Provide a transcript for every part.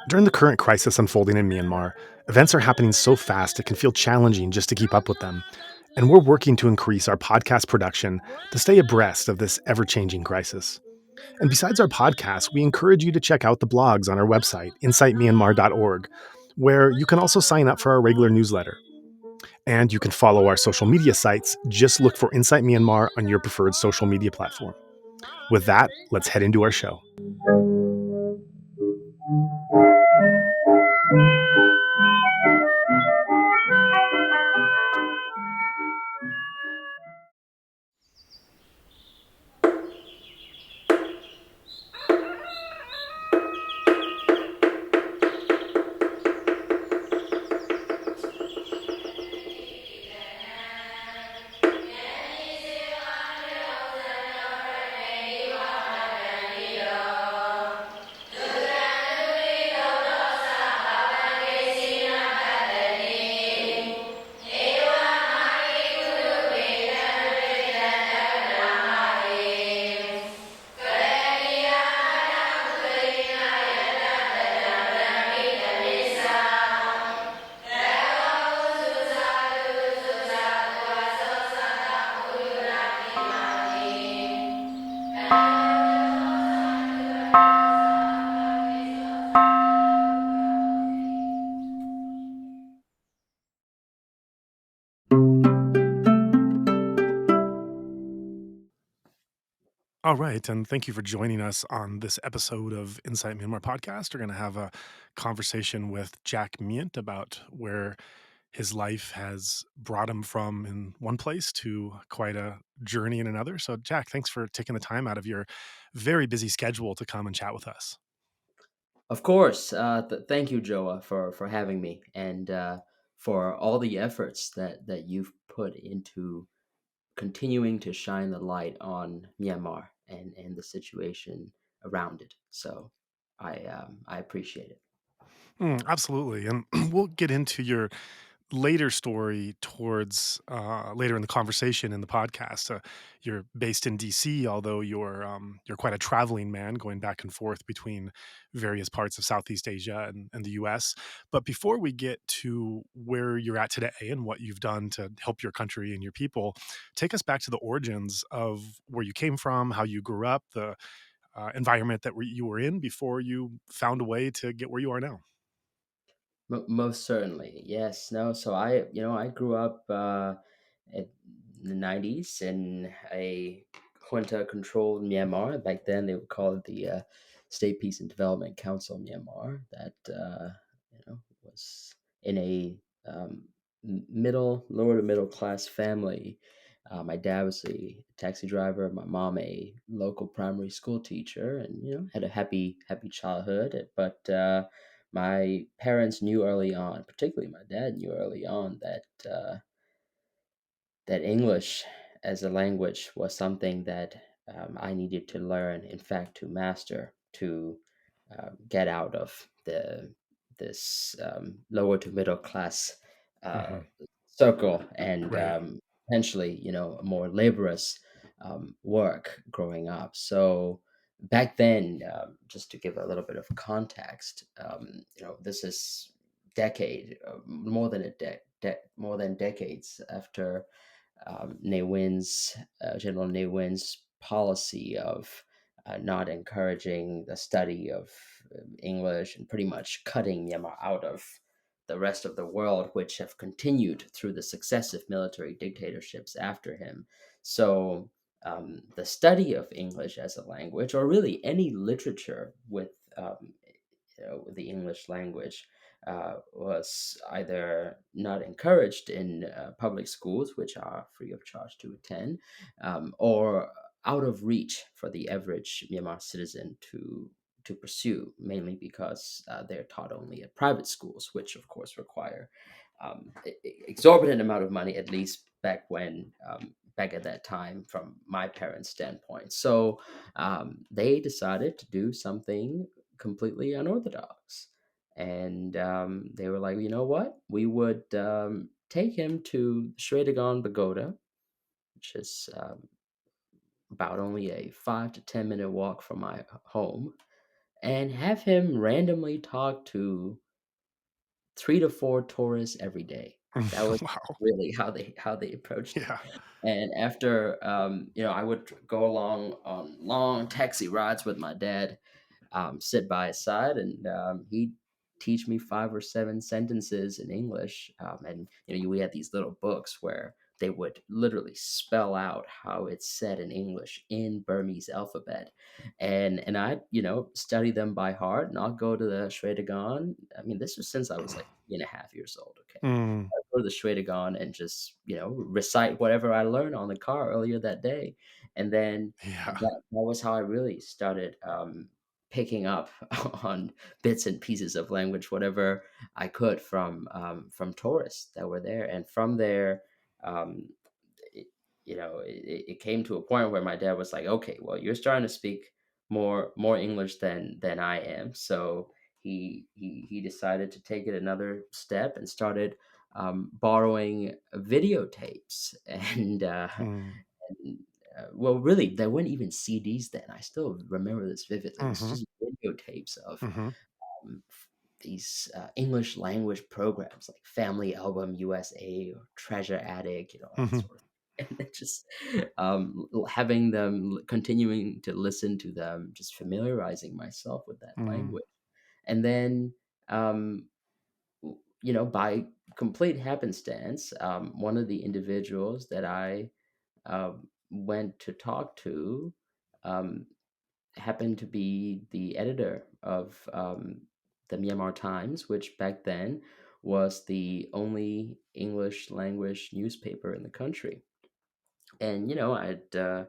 During the current crisis unfolding in Myanmar, events are happening so fast it can feel challenging just to keep up with them. And we're working to increase our podcast production to stay abreast of this ever changing crisis. And besides our podcast, we encourage you to check out the blogs on our website, insightmyanmar.org, where you can also sign up for our regular newsletter. And you can follow our social media sites. Just look for Insight Myanmar on your preferred social media platform. With that, let's head into our show. All right, and thank you for joining us on this episode of Insight Myanmar podcast. We're going to have a conversation with Jack Myint about where his life has brought him from in one place to quite a journey in another. So, Jack, thanks for taking the time out of your very busy schedule to come and chat with us. Of course. Thank you, Joa, for having me and for all the efforts that you've put into continuing to shine the light on Myanmar and the situation around it. So I appreciate it. Absolutely. And we'll get into your later story towards later in the conversation in the podcast. You're based in DC, although you're quite a traveling man, going back and forth between various parts of Southeast Asia and the U.S. But before we get to where you're at today and what you've done to help your country and your people, take us back to the origins of where you came from, how you grew up, the environment that you were in before you found a way to get where you are now. Most certainly, yes. No, so I grew up in the '90s in a junta-controlled Myanmar. Back then, they would call it the State Peace and Development Council of Myanmar. That was in a lower to middle class family. My dad was a taxi driver. My mom a local primary school teacher, and had a happy childhood. But my parents knew early on, particularly my dad knew early on that English as a language was something that I needed to learn, in fact, to master, to get out of this lower to middle class uh, Hmm. circle and Right. potentially, a more laborious work growing up. So back then, just to give a little bit of context, this is more than decades after Ne Win's General Ne Win's policy of not encouraging the study of English and pretty much cutting Myanmar out of the rest of the world, which have continued through the successive military dictatorships after him. So the study of English as a language, or really any literature with the English language, was either not encouraged in public schools, which are free of charge to attend, or out of reach for the average Myanmar citizen to pursue, mainly because they're taught only at private schools, which of course require exorbitant amount of money, at least back when back at that time from my parents' standpoint. So they decided to do something completely unorthodox. And they were like, you know what? We would take him to Shwedagon Pagoda, which is about only a 5 to 10 minute walk from my home, and have him randomly talk to 3 to 4 tourists every day. That was Wow. really how they approached it. Yeah. And after, I would go along on long taxi rides with my dad, sit by his side, and he'd teach me 5 or 7 sentences in English. And we had these little books where they would literally spell out how it's said in English in Burmese alphabet, and I study them by heart. And I'll go to the Shwedagon. I mean, this was since I was like 3.5 years old. Okay, Mm. I go to the Shwedagon and just recite whatever I learned on the car earlier that day, and then Yeah. that was how I really started picking up on bits and pieces of language, whatever I could from tourists that were there, and from there, um, it, it came to a point where my dad was like, "Okay, well, you're starting to speak more English than I am," so he decided to take it another step and started borrowing videotapes Mm. and, well, really, there weren't even CDs then. I still remember this vividly. It was Mhm. just videotapes of Mhm. these English language programs like Family Album USA or Treasure Attic, that Mhm. sort of. And then just having them continuing to listen to them, just familiarizing myself with that Mm. language, and then um, by complete happenstance, one of the individuals that I went to talk to um, happened to be the editor of the Myanmar Times, which back then was the only English language newspaper in the country. And I'd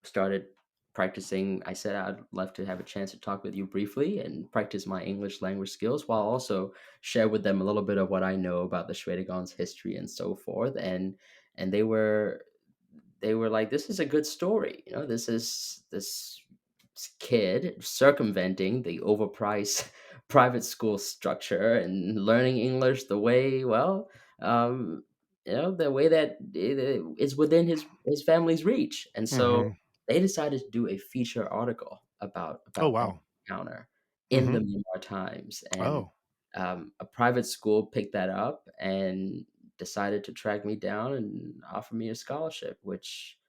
started practicing. I said I'd love to have a chance to talk with you briefly and practice my English language skills while also share with them a little bit of what I know about the Shwedagon's history and so forth. And they were like, "This is a good story. This is this kid circumventing the overpriced private school structure and learning English the way, well, the way that is within his family's reach." And so Mhm. they decided to do a feature article Oh, about that wow. encounter in the Mhm. Myanmar Times, and Oh. a private school picked that up and decided to track me down and offer me a scholarship, which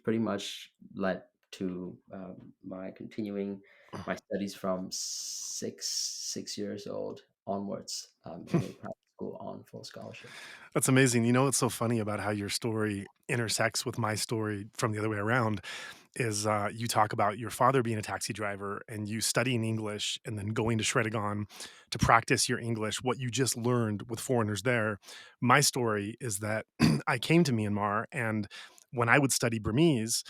pretty much led to my continuing my studies from six years old onwards in a private school on full scholarship. That's amazing. You know what's so funny about how your story intersects with my story from the other way around is, you talk about your father being a taxi driver and you studying English and then going to Shwedagon to practice your English, what you just learned with foreigners there. My story is that I came to Myanmar, and when I would study Burmese,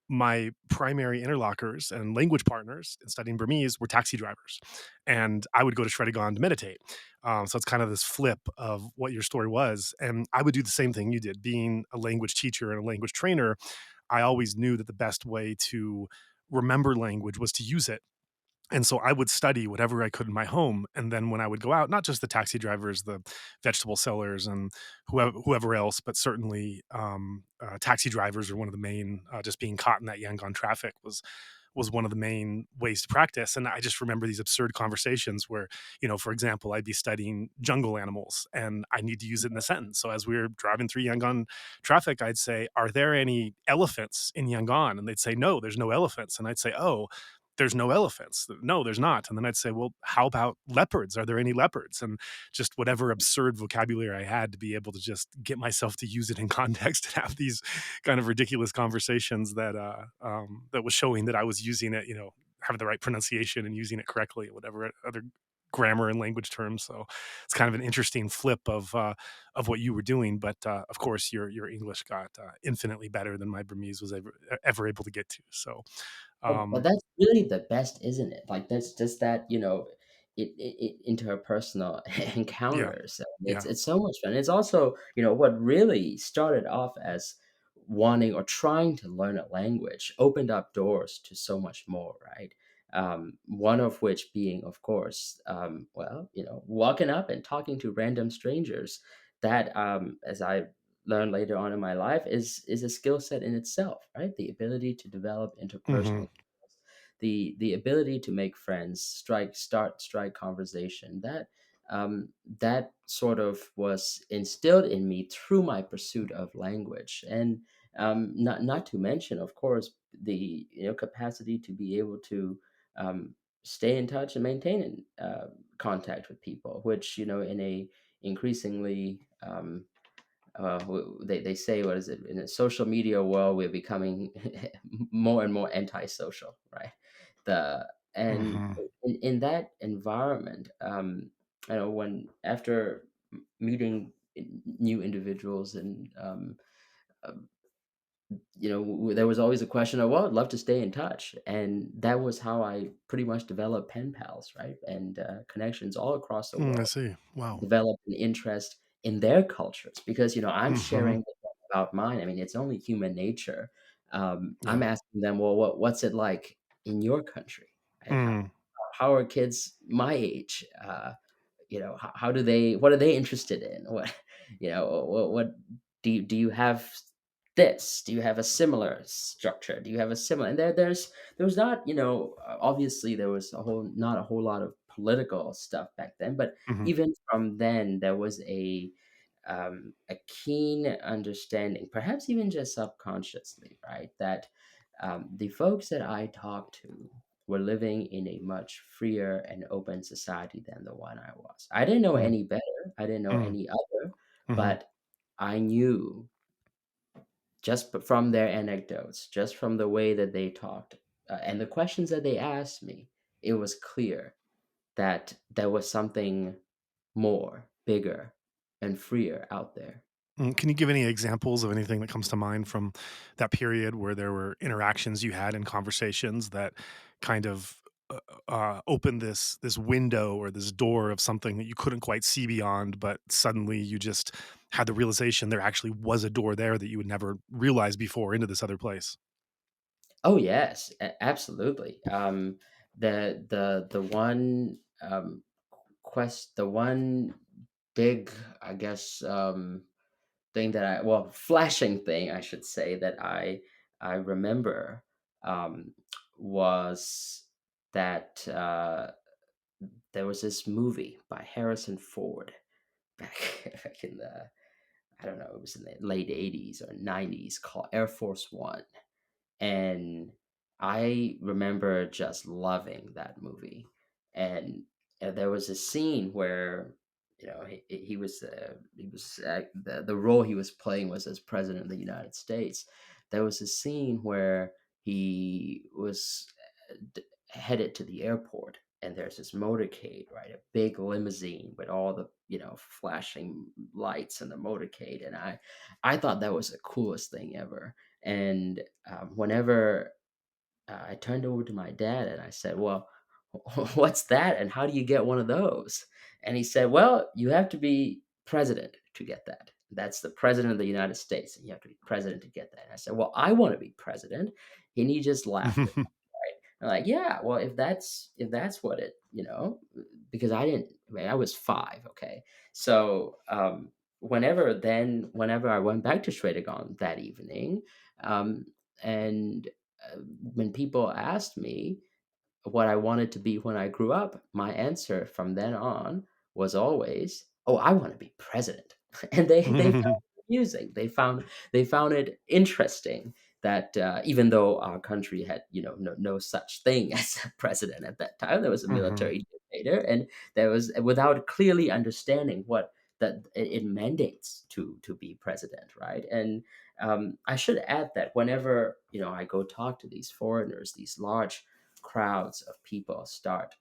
my primary interlocutors and language partners in studying Burmese were taxi drivers, and I would go to Shwedagon to meditate. So it's kind of this flip of what your story was, and I would do the same thing you did. Being a language teacher and a language trainer, I always knew that the best way to remember language was to use it. And so I would study whatever I could in my home. And then when I would go out, not just the taxi drivers, the vegetable sellers, and whoever else, but certainly taxi drivers are one of the main. Just being caught in that Yangon traffic was one of the main ways to practice. And I just remember these absurd conversations where, for example, I'd be studying jungle animals and I need to use it in a sentence. So as we were driving through Yangon traffic, I'd say, "Are there any elephants in Yangon?" And they'd say, "No, there's no elephants." And I'd say, "Oh, there's no elephants." "No, there's not." And then I'd say, "Well, how about leopards? Are there any leopards?" And just whatever absurd vocabulary I had to be able to just get myself to use it in context and have these kind of ridiculous conversations that was showing that I was using it, having the right pronunciation and using it correctly, whatever other grammar and language terms. So it's kind of an interesting flip of what you were doing. But of course, your English got infinitely better than my Burmese was ever able to get to. So But um, that's really the best, isn't it? Like, that's just that, interpersonal Yeah. encounters. And Yeah. it's so much fun. It's also, what really started off as wanting or trying to learn a language opened up doors to so much more, right? One of which being, of course, well, walking up and talking to random strangers. That, as I learned later on in my life, is a skill set in itself, right? The ability to develop Mhm. interpersonal, the ability to make friends, strike conversation. That sort of was instilled in me through my pursuit of language. And not to mention, of course, the capacity to be able to um, stay in touch and maintain contact with people, which, in a increasingly, they say, what is it, in a social media world, we're becoming more and more antisocial, right? the and Mhm. in that environment, when after meeting new individuals, and um, there was always a question of, well, I'd love to stay in touch. And that was how I pretty much developed pen pals, right? And connections all across the I world, see. Wow. develop an interest in their cultures, because I'm Mhm. sharing with them about mine. I mean, it's only human nature. I'm Yeah. asking them, well, what's it like in your country, right? Mm. How are kids my age? How do they, what are they interested in? What, what do you have this? Do you have a similar structure? Do you have a similar? And there was not, obviously there was not a whole lot of political stuff back then, but Mhm. even from then there was a keen understanding, perhaps even just subconsciously, right, that the folks that I talked to were living in a much freer and open society than the one I was. I didn't know Mm. any better. I didn't know Mm. any other, Mhm. but I knew, just from their anecdotes, just from the way that they talked, and the questions that they asked me, it was clear that there was something more, bigger, and freer out there. Can you give any examples of anything that comes to mind from that period where there were interactions you had in conversations that kind of opened this window or this door of something that you couldn't quite see beyond, but suddenly you just had the realization there actually was a door there that you would never realize before into this other place? Oh yes, absolutely. The one the one big, I guess, thing that flashing thing, I should say, that I remember, um, was that there was this movie by Harrison Ford back in the, I don't know, it was in the late '80s or '90s, called Air Force One. And I remember just loving that movie. And there was a scene where, the role he was playing was as president of the United States. There was a scene where he was headed to the airport, and there's this motorcade, right? A big limousine with all the, flashing lights and the motorcade. And I thought that was the coolest thing ever. And whenever I turned over to my dad and I said, well, what's that? And how do you get one of those? And he said, well, you have to be president to get that. That's the president of the United States, and you have to be president to get that. And I said, well, I want to be president. And he just laughed at me. Right? I'm like, yeah, well, if that's what it, because I didn't, I mean, I was 5, okay. So whenever I went back to Shwedagon that evening, um, and when people asked me what I wanted to be when I grew up, my answer from then on was always, "Oh, I want to be president." And they found it amusing. They found it interesting that, even though our country had, no such thing as a president at that time, there was a Mhm. military dictator, and there was, without clearly understanding what that it mandates to be president, right? And I should add that whenever, I go talk to these foreigners, these large crowds of people start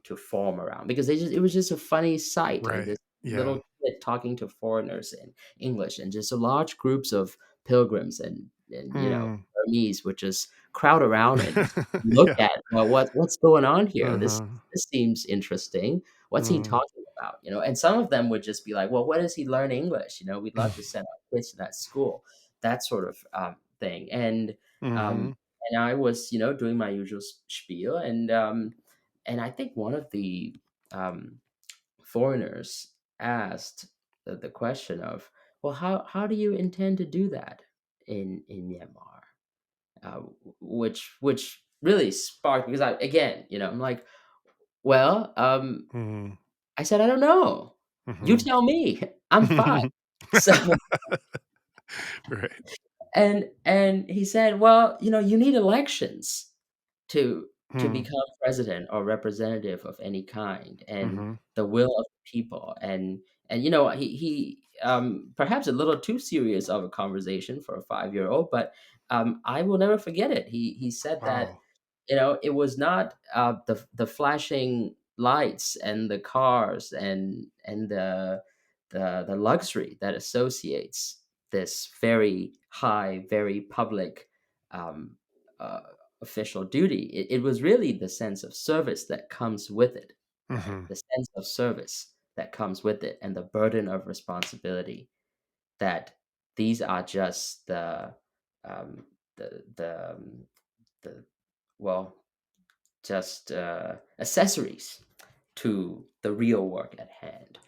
to form around, because it was just a funny sight, and Right. this Yeah. little kid talking to foreigners in English, and just a large groups of pilgrims and Mm. Burmese would just crowd around and look Yeah. at, "Well, what's going on here? Uh-huh. This seems interesting. What's he Mhm. talking about?" And some of them would just be like, "Well, when does he learn English? We'd love to send our kids to that school." That sort of, thing, um, Mhm. and I was, doing my usual spiel, and I think one of the, um foreigners asked the question of, "Well, how do you intend to do that in Myanmar?" Which really sparked, because I'm like, "Well, Mhm. I said, I don't know. You Mhm. tell me. I'm 5." So Right. and he said, "Well, you need elections to Hmm. become president or representative of any kind, and Mhm. the will of the people." And he perhaps a little too serious of a conversation for a 5-year-old, but I will never forget it. He said that, Wow. it was not, the flashing lights and the cars and the luxury that associates this very high, very public, um, uh, official duty. It was really the sense of service that comes with it, right? Mhm. The sense of service that comes with it, and the burden of responsibility, that these are just um, the the well, just accessories to the real work at hand.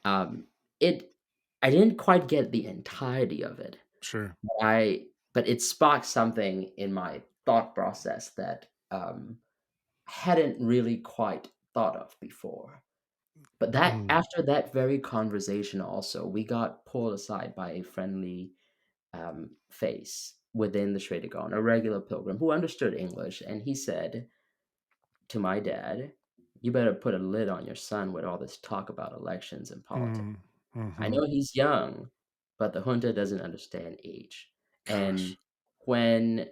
Um, it I didn't quite get the entirety of it. Sure. I But it sparked something in my thought process that, hadn't really quite thought of before. But that Mm. after that very conversation also, we got pulled aside by a friendly, face within the Shwedagon, a regular pilgrim who understood English, and he said to my dad, "You better put a lid on your son with all this talk about elections and politics. Mm. I Mhm. know he's young, but the junta doesn't understand age. And Gosh. when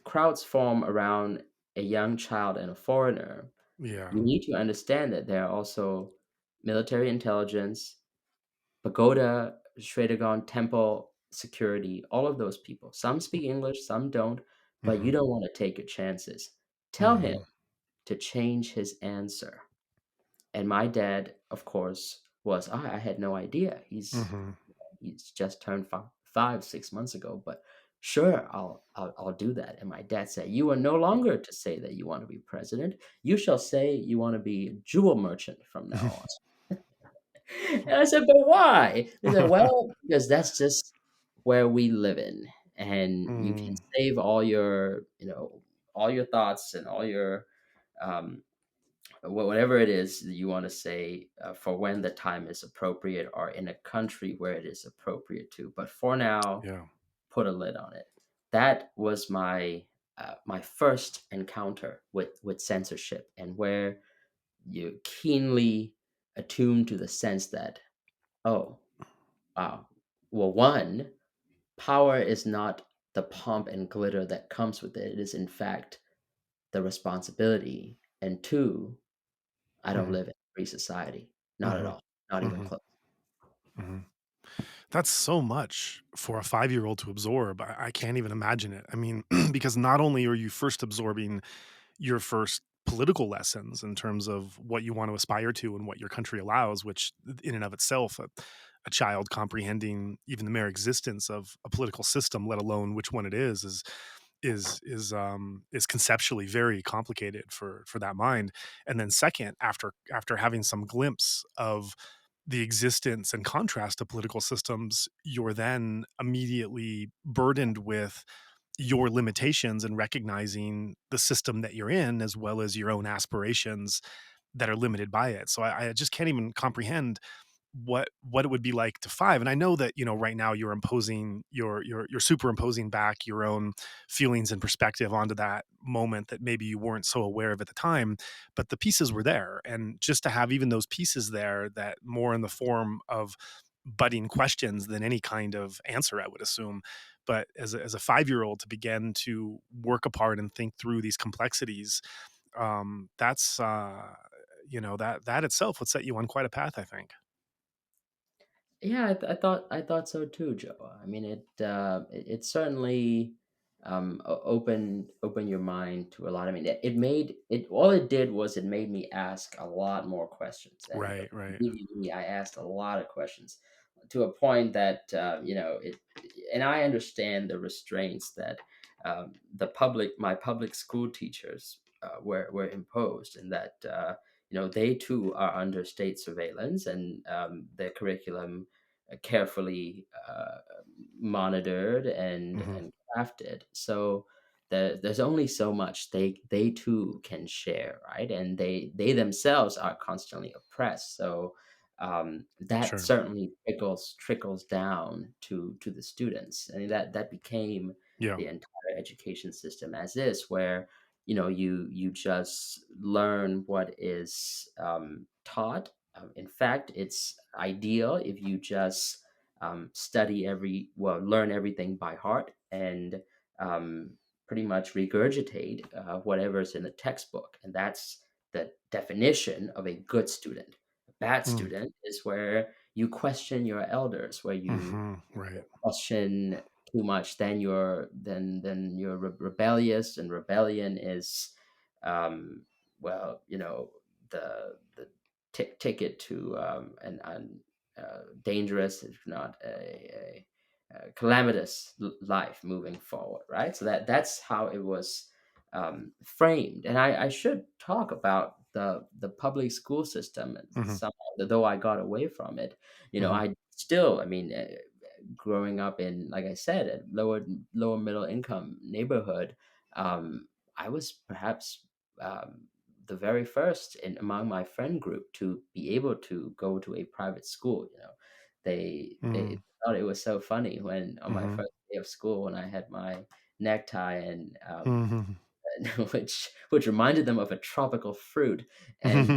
crowds form around a young child and a foreigner, Yeah. you need to understand that there are also military intelligence, pagoda, Shwedagon temple security, all of those people. Some speak English, some don't, but you Mhm. don't want to take your chances. Tell him Mhm. to change his answer." And my dad, of course, was, I had no idea. Mhm. He's just turned 5, 6 months ago, but sure, I'll do that. And my dad said, "You are no longer to say that you want to be president. You shall say you want to be a jewel merchant from now on." And I said, "But why?" He said, "Well, because that's just where we live in, and you can Mm. save all your thoughts and all your, um, whatever it is that you want to say, for when the time is appropriate, or in a country where it is appropriate to. But for now, Yeah. put a lid on it." That was my first encounter with censorship, and where you keenly attune to the sense that, oh, wow, well, one, power is not the pomp and glitter that comes with it. It is in fact the responsibility. And two, I don't Mhm. live in a free society. Not at Mhm. all. Not even Mhm. close. Mhm. That's so much for a 5-year-old to absorb. I can't even imagine it. I mean, because not only are you first absorbing your first political lessons in terms of what you want to aspire to and what your country allows, which in and of itself, a child comprehending even the mere existence of a political system, let alone which one it is conceptually very complicated for that mind. And then second, after having some glimpse of the existence and contrast to political systems, you're then immediately burdened with your limitations and recognizing the system that you're in as well as your own aspirations that are limited by it. So I just can't even comprehend what it would be like to 5. And I know that, right now you're imposing you're superimposing back your own feelings and perspective onto that moment that maybe you weren't so aware of at the time, but the pieces were there. And just to have even those pieces there, that more in the form of budding questions than any kind of answer, I would assume. But as a 5-year-old, to begin to work apart and think through these complexities, that's that itself would set you on quite a path, I think. Yeah, I thought so too, Joe. I mean, it certainly. open your mind to a lot. I mean, it made it all it did was it made me ask a lot more questions, and Right, right. believe you me, I asked a lot of questions to a point that it. And I understand the restraints that my public school teachers were imposed, and that they too are under state surveillance, and their curriculum carefully monitored Mhm. and crafted. So there's only so much they too can share, right? And they themselves are constantly oppressed. So that Sure. certainly trickles down to the students. I mean, that became Yeah. the entire education system as is, where you just learn what is taught. In fact, it's ideal if you just learn everything by heart, and um, pretty much regurgitate whatever's in the textbook. And that's the definition of a good student. A bad Mm. student is where you question your elders, where you Mhm. Right. question too much, then you're rebellious, and rebellion is, um, well, the ticket to an dangerous, if not a calamitous life moving forward, right? So that's how it was framed. And I should talk about the public school system, and Mhm. somehow, though I got away from it. Mhm. I still, I mean, growing up in, like I said, a lower middle income neighborhood, I was perhaps the very first in among my friend group to be able to go to a private school. They Mm. thought it was so funny when on my Mhm. first day of school, when I had my necktie, and Mhm. which reminded them of a tropical fruit, and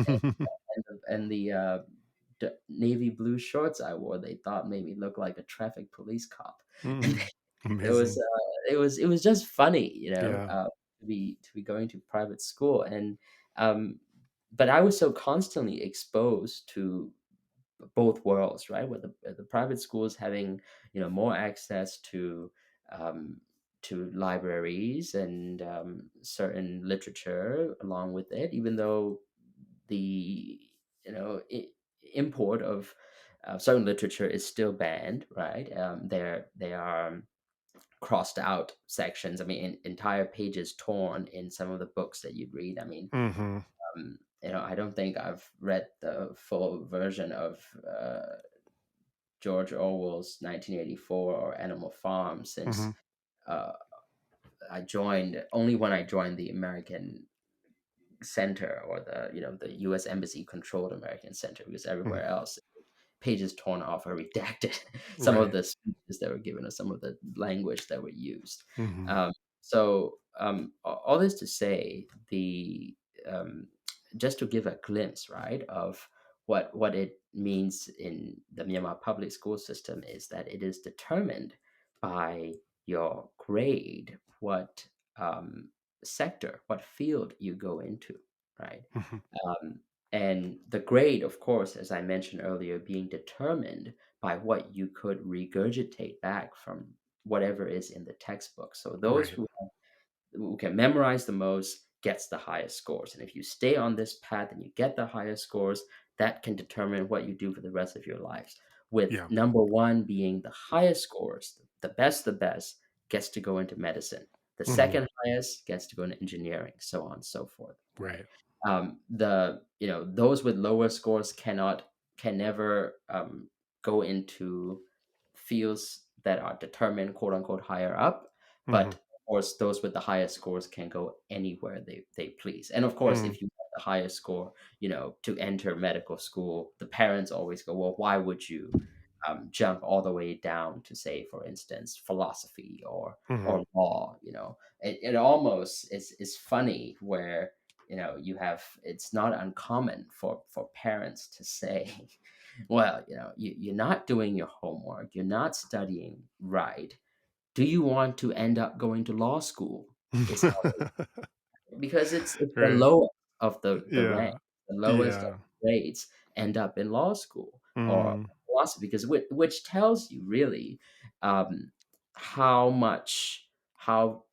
the navy blue shorts I wore, they thought made me look like a traffic police cop. And Mm. it was Amazing. just funny, Yeah. to be going to private school. And um, but I was so constantly exposed to both worlds, right? Where the private schools having more access um, to libraries and certain literature along with it, even though the import of certain literature is still banned, right? There are crossed out sections. I mean, entire pages torn in some of the books that you read. I mean, Mhm. I don't think I've read the full version of George Orwell's 1984 or Animal Farm since Mhm. uh, only when I joined the American Center, or the U.S. Embassy controlled American Center, because Mhm. everywhere else pages torn off or redacted some of Right. the speeches that were given, or some of the language that were used. Mhm. All this to say, the um, just to give a glimpse, right, of what it means in the Myanmar public school system, is that it is determined by your grade, what sector, what field you go into, right? Mhm. Um, and the grade, of course, as I mentioned earlier, being determined by what you could regurgitate back from whatever is in the textbook. So those Right. who can memorize the most gets the highest scores. And if you stay on this path and you get the highest scores, that can determine what you do for the rest of your lives. With Yeah. number one being the highest scores, the best gets to go into medicine. The Mhm. second highest gets to go into engineering, so on and so forth. Right. Right. Those with lower scores can never go into fields that are determined, quote unquote, higher up. But Mhm. of course, those with the highest scores can go anywhere they please. And of course, Mm. if you have the highest score, to enter medical school, the parents always go, well, why would you jump all the way down to, say, for instance, philosophy Mhm. or law? It almost is funny where it's not uncommon for parents to say, well, you're not doing your homework, you're not studying right, do you want to end up going to law school? Is how Because it's the Right. lowest of the rank, Yeah. the lowest of Yeah. grades end up in law school or Mm. philosophy, because which tells you really um, how much how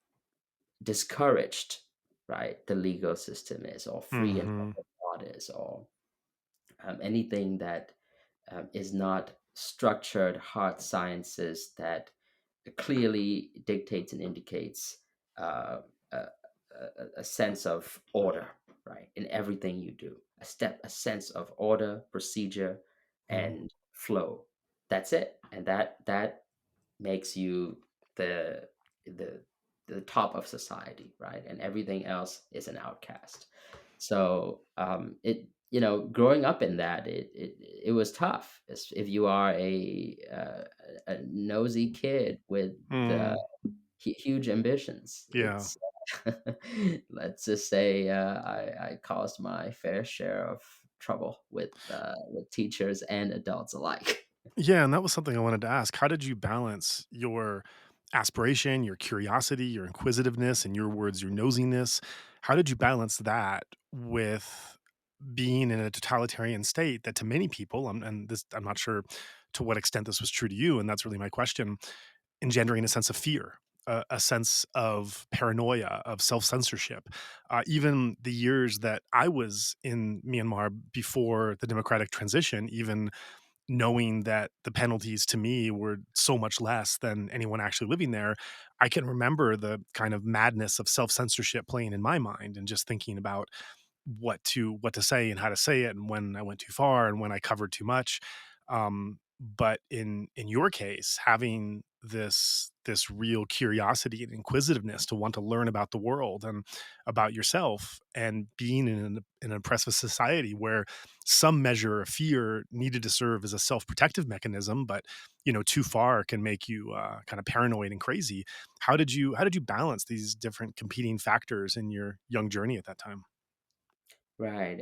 discouraged, right, the legal system is, or free and Mhm. open thought is, or anything that is not structured hard sciences that clearly dictates and indicates uh, a, a sense of order, right, in everything you do. A sense of order, procedure, Mhm. and flow. That's it, and that makes you the the the top of society, right? And everything else is an outcast. So it growing up in that, it was tough. If you are a nosy kid with the Mm. huge ambitions, Yeah. it's let's just say I caused my fair share of trouble with teachers and adults alike. Yeah, and that was something I wanted to ask. How did you balance your aspiration, your curiosity, your inquisitiveness, in your words, your nosiness? How did you balance that with being in a totalitarian state that to many people, and this, I'm not sure to what extent this was true to you, and that's really my question, engendering a sense of fear, a sense of paranoia, of self censorship. Even the years that I was in Myanmar before the democratic transition, even knowing that the penalties to me were so much less than anyone actually living there, I can remember the kind of madness of self censorship playing in my mind and just thinking about what to say and how to say it and when I went too far and when I covered too much. But in your case, having this real curiosity and inquisitiveness to want to learn about the world and about yourself, and being in an oppressive society where some measure of fear needed to serve as a self-protective mechanism, but too far can make you kind of paranoid and crazy. How did you balance these different competing factors in your young journey at that time? Right.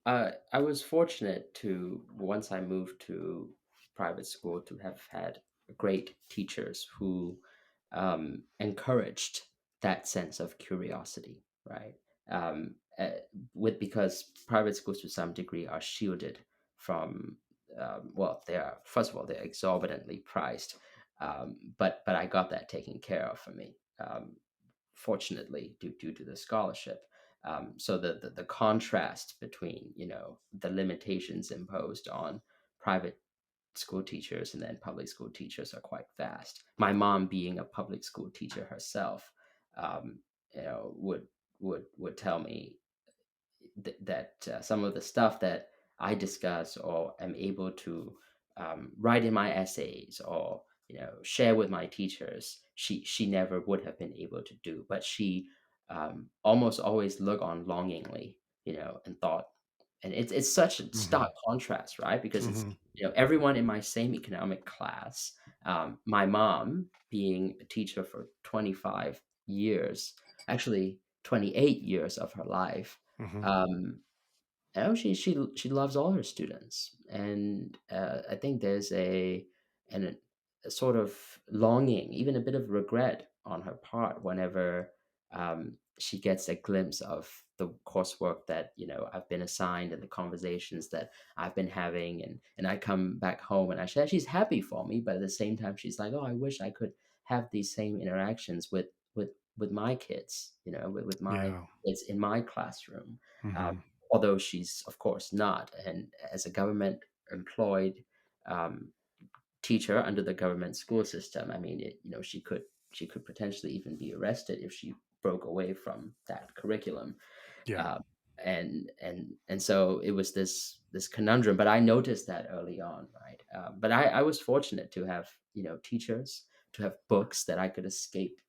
I was fortunate to, once I moved to private school, to have had great teachers who encouraged that sense of curiosity. Right. Because private schools to some degree are shielded from, well, they are, first of all, they're exorbitantly priced, but I got that taken care of for me. Fortunately, due to the scholarship. So the contrast between the limitations imposed on private school teachers and then public school teachers are quite vast. My mom, being a public school teacher herself, um, would tell me that some of the stuff that I discuss or am able to write in my essays or share with my teachers, she never would have been able to do. But she almost always looked on longingly, and thought, and it's such a stark Mhm. contrast, right? Because it's Mhm. everyone in my same economic class. My mom, being a teacher for 25 years, actually 28 years of her life, Mhm. um, she loves all her students, and I think there's an, a sort of longing, even a bit of regret on her part whenever she gets a glimpse of the coursework that I've been assigned and the conversations that I've been having, and I come back home and I share. She's happy for me, but at the same time, she's like, "Oh, I wish I could have these same interactions with my kids, with my Yeah. kids in my classroom." Um, Mhm. Although she's of course not, and as a government employed um, teacher under the government school system, I mean, she could potentially even be arrested if she broke away from that curriculum. Yeah. um, and so it was this conundrum, but I noticed that early on, right? But I was fortunate to have teachers, to have books that I could escape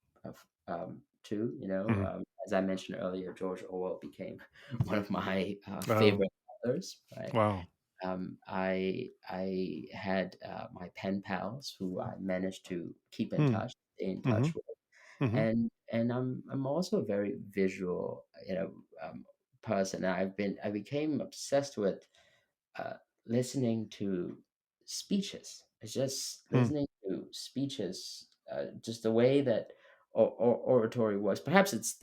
to. Mhm. As I mentioned earlier, George Orwell became one of my Oh, favorite authors, right? wow. I had my pen pals who I managed to keep in Mm. touch, stay in touch Mhm. with, Mhm. and I'm also a very visual, person. I became obsessed with uh, listening to speeches. It's just Hmm. listening to speeches, just the way that oratory works. Perhaps it's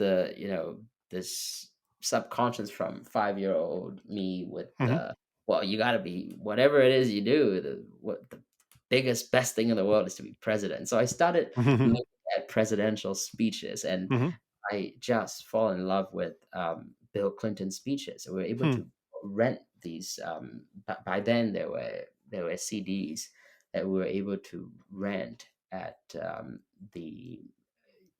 this subconscious from 5-year old me with Mhm. well, you got to be whatever it is you do. The biggest best thing in the world is to be president. So I started Mhm. at presidential speeches, and Mhm. I just fall in love with Bill Clinton's speeches. We were able Hmm. to rent these. By then, there were CDs that we were able to rent at the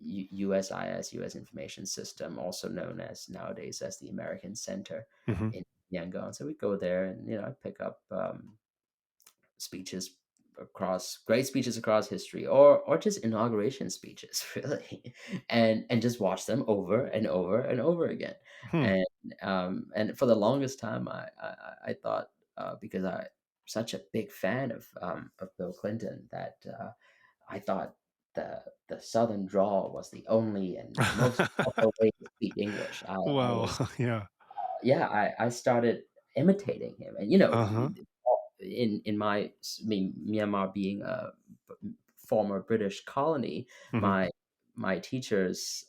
USIS, U.S. Information System, also known as nowadays as the American Center Mhm. in Yangon. So we go there, and I pick up speeches great speeches across history, or just inauguration speeches, really, and just watch them over and over and over again. Hmm. And for the longest time, I thought, because I such a big fan of Bill Clinton, that I thought the Southern drawl was the only and most proper way to speak English. I Well, was yeah. Yeah, I started imitating him, and Uh-huh. in Myanmar being a former British colony, Mhm. my teachers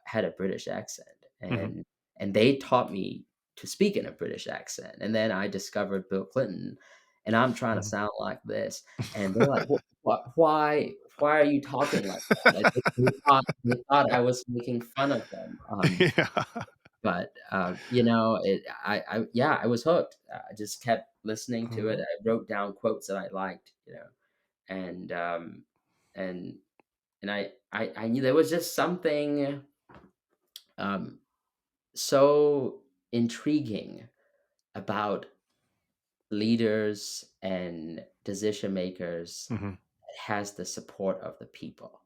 had a British accent, Mhm. and they taught me to speak in a British accent, and then I discovered Bill Clinton, and I'm trying to Mhm. sound like this, and they're like, Why are you talking like that?" Like, they thought I was making fun of them. Yeah. But, I was hooked. I just kept listening to it. Uh-huh. I wrote down quotes that I liked, and, and I knew there was just something, um, so intriguing about leaders and decision makers Mhm. that has the support of the people.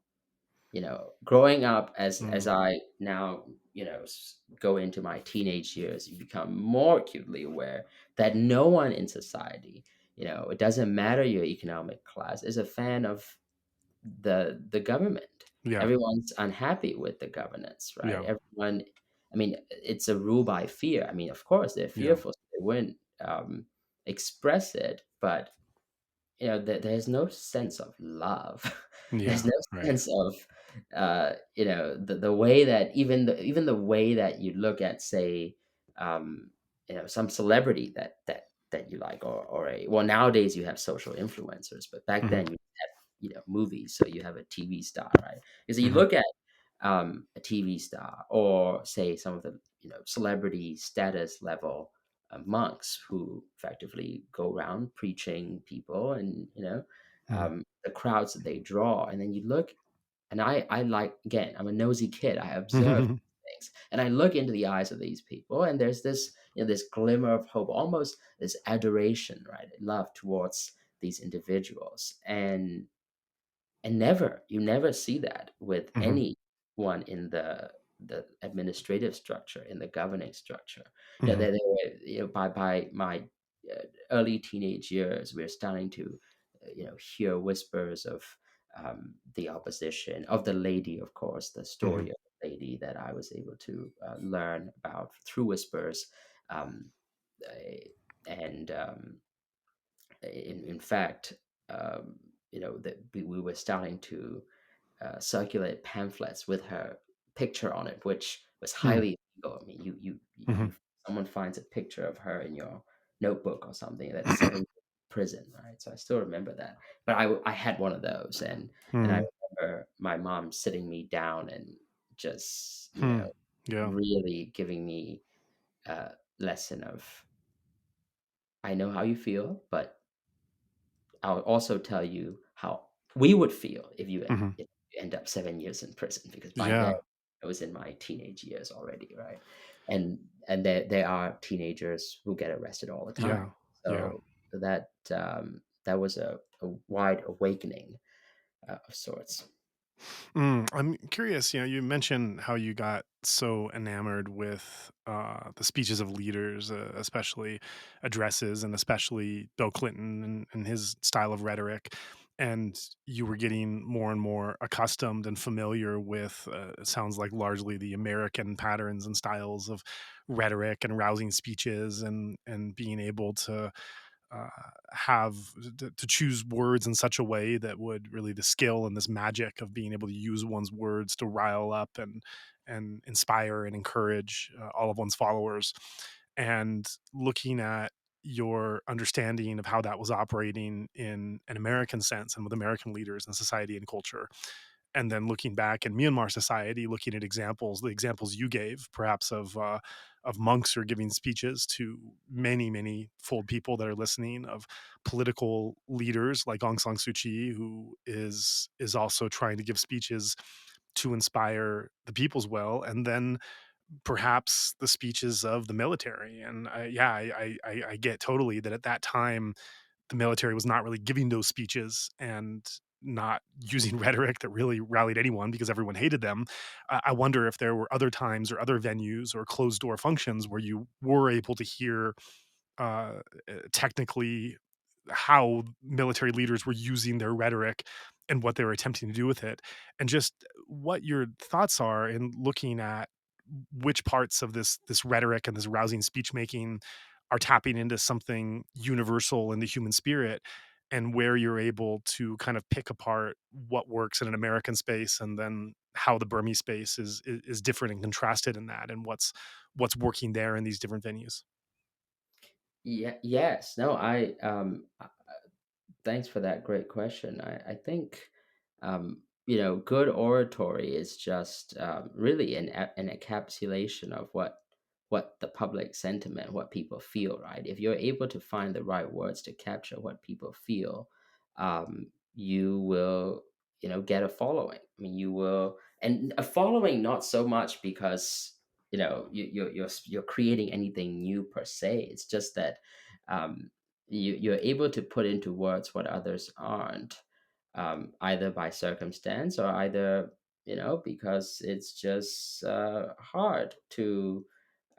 Growing up, as Mm. I now, go into my teenage years, you become more acutely aware that no one in society, it doesn't matter your economic class, is a fan of the government. Yeah. Everyone's unhappy with the governance, right? Yeah. Everyone, I mean, it's a rule by fear. I mean, of course, they're Yeah. fearful, so they wouldn't express it, but there's no sense of love. There's Yeah. no Right. sense of, the way that even the way that you look at, say, some celebrity that you like, or nowadays you have social influencers, but back Mhm. then you have, movies, so you have a TV star, right? Because you Mhm. look at a TV star, or say some of the celebrity status level monks who effectively go around preaching people, and Mhm. the crowds that they draw, and then you look, and I like, again, I'm a nosy kid, I observe Mhm. things, and I look into the eyes of these people, and there's this glimmer of hope, almost this adoration, right, love towards these individuals, and you never see that with Mhm. anyone in the administrative structure, in the governing structure. Mhm. They were, by my early teenage years, we're starting to, hear whispers of the opposition, of the lady, of course, the Mhm. story of the lady that I was able to learn about through whispers, um, eh, and in fact, that we were starting to circulate pamphlets with her picture on it, which was Mhm. highly illegal. I mean, Mhm. someone finds a picture of her in your notebook or something, that's 7 years in prison, right? So I still remember that. But I had one of those, and I Mhm. remember my mom sitting me down and just, Hmm. Yeah. really giving me a lesson of, I know how you feel, but I'll also tell you how we would feel Mhm. if you end up 7 years in prison, because by then Yeah. I was in my teenage years already, right? And there are teenagers who get arrested all the Yeah. time. Yeah. So that was a wide awakening, of sorts. I'm curious, you mentioned how you got so enamored with the speeches of leaders, especially addresses, and especially Bill Clinton and his style of rhetoric. And you were getting more and more accustomed and familiar with, it sounds like, largely the American patterns and styles of rhetoric and rousing speeches, and being able to uh, have to choose words in such a way that would really, the skill and this magic of being able to use one's words to rile up and inspire and encourage all of one's followers, and looking at your understanding of how that was operating in an American sense and with American leaders and society and culture, and then looking back in Myanmar society, looking at examples, the examples you gave, perhaps of monks who are giving speeches to many fold people that are listening, of political leaders like Aung San Suu Kyi, who is also trying to give speeches to inspire the people's will, and then perhaps the speeches of the military. And yeah, I get totally that at that time the military was not really giving those speeches and not using rhetoric that really rallied anyone because everyone hated them. I wonder if there were other times or other venues or closed door functions where you were able to hear technically how military leaders were using their rhetoric and what they were attempting to do with it, and just what your thoughts are in looking at which parts of this rhetoric and this rousing speech making are tapping into something universal in the human spirit, and where you're able to kind of pick apart what works in an American space, and then how the Burmese space is different and contrasted in that, and what's working there in these different venues. Yeah, yes. No, thanks for that great question. I think, good oratory is just really an encapsulation of what the public sentiment, what people feel, right? If you're able to find the right words to capture what people feel, you will, get a following. I mean, you will, and a following not so much because you're creating anything new per se. It's just that um, you're able to put into words what others aren't, either by circumstance or either because it's just hard to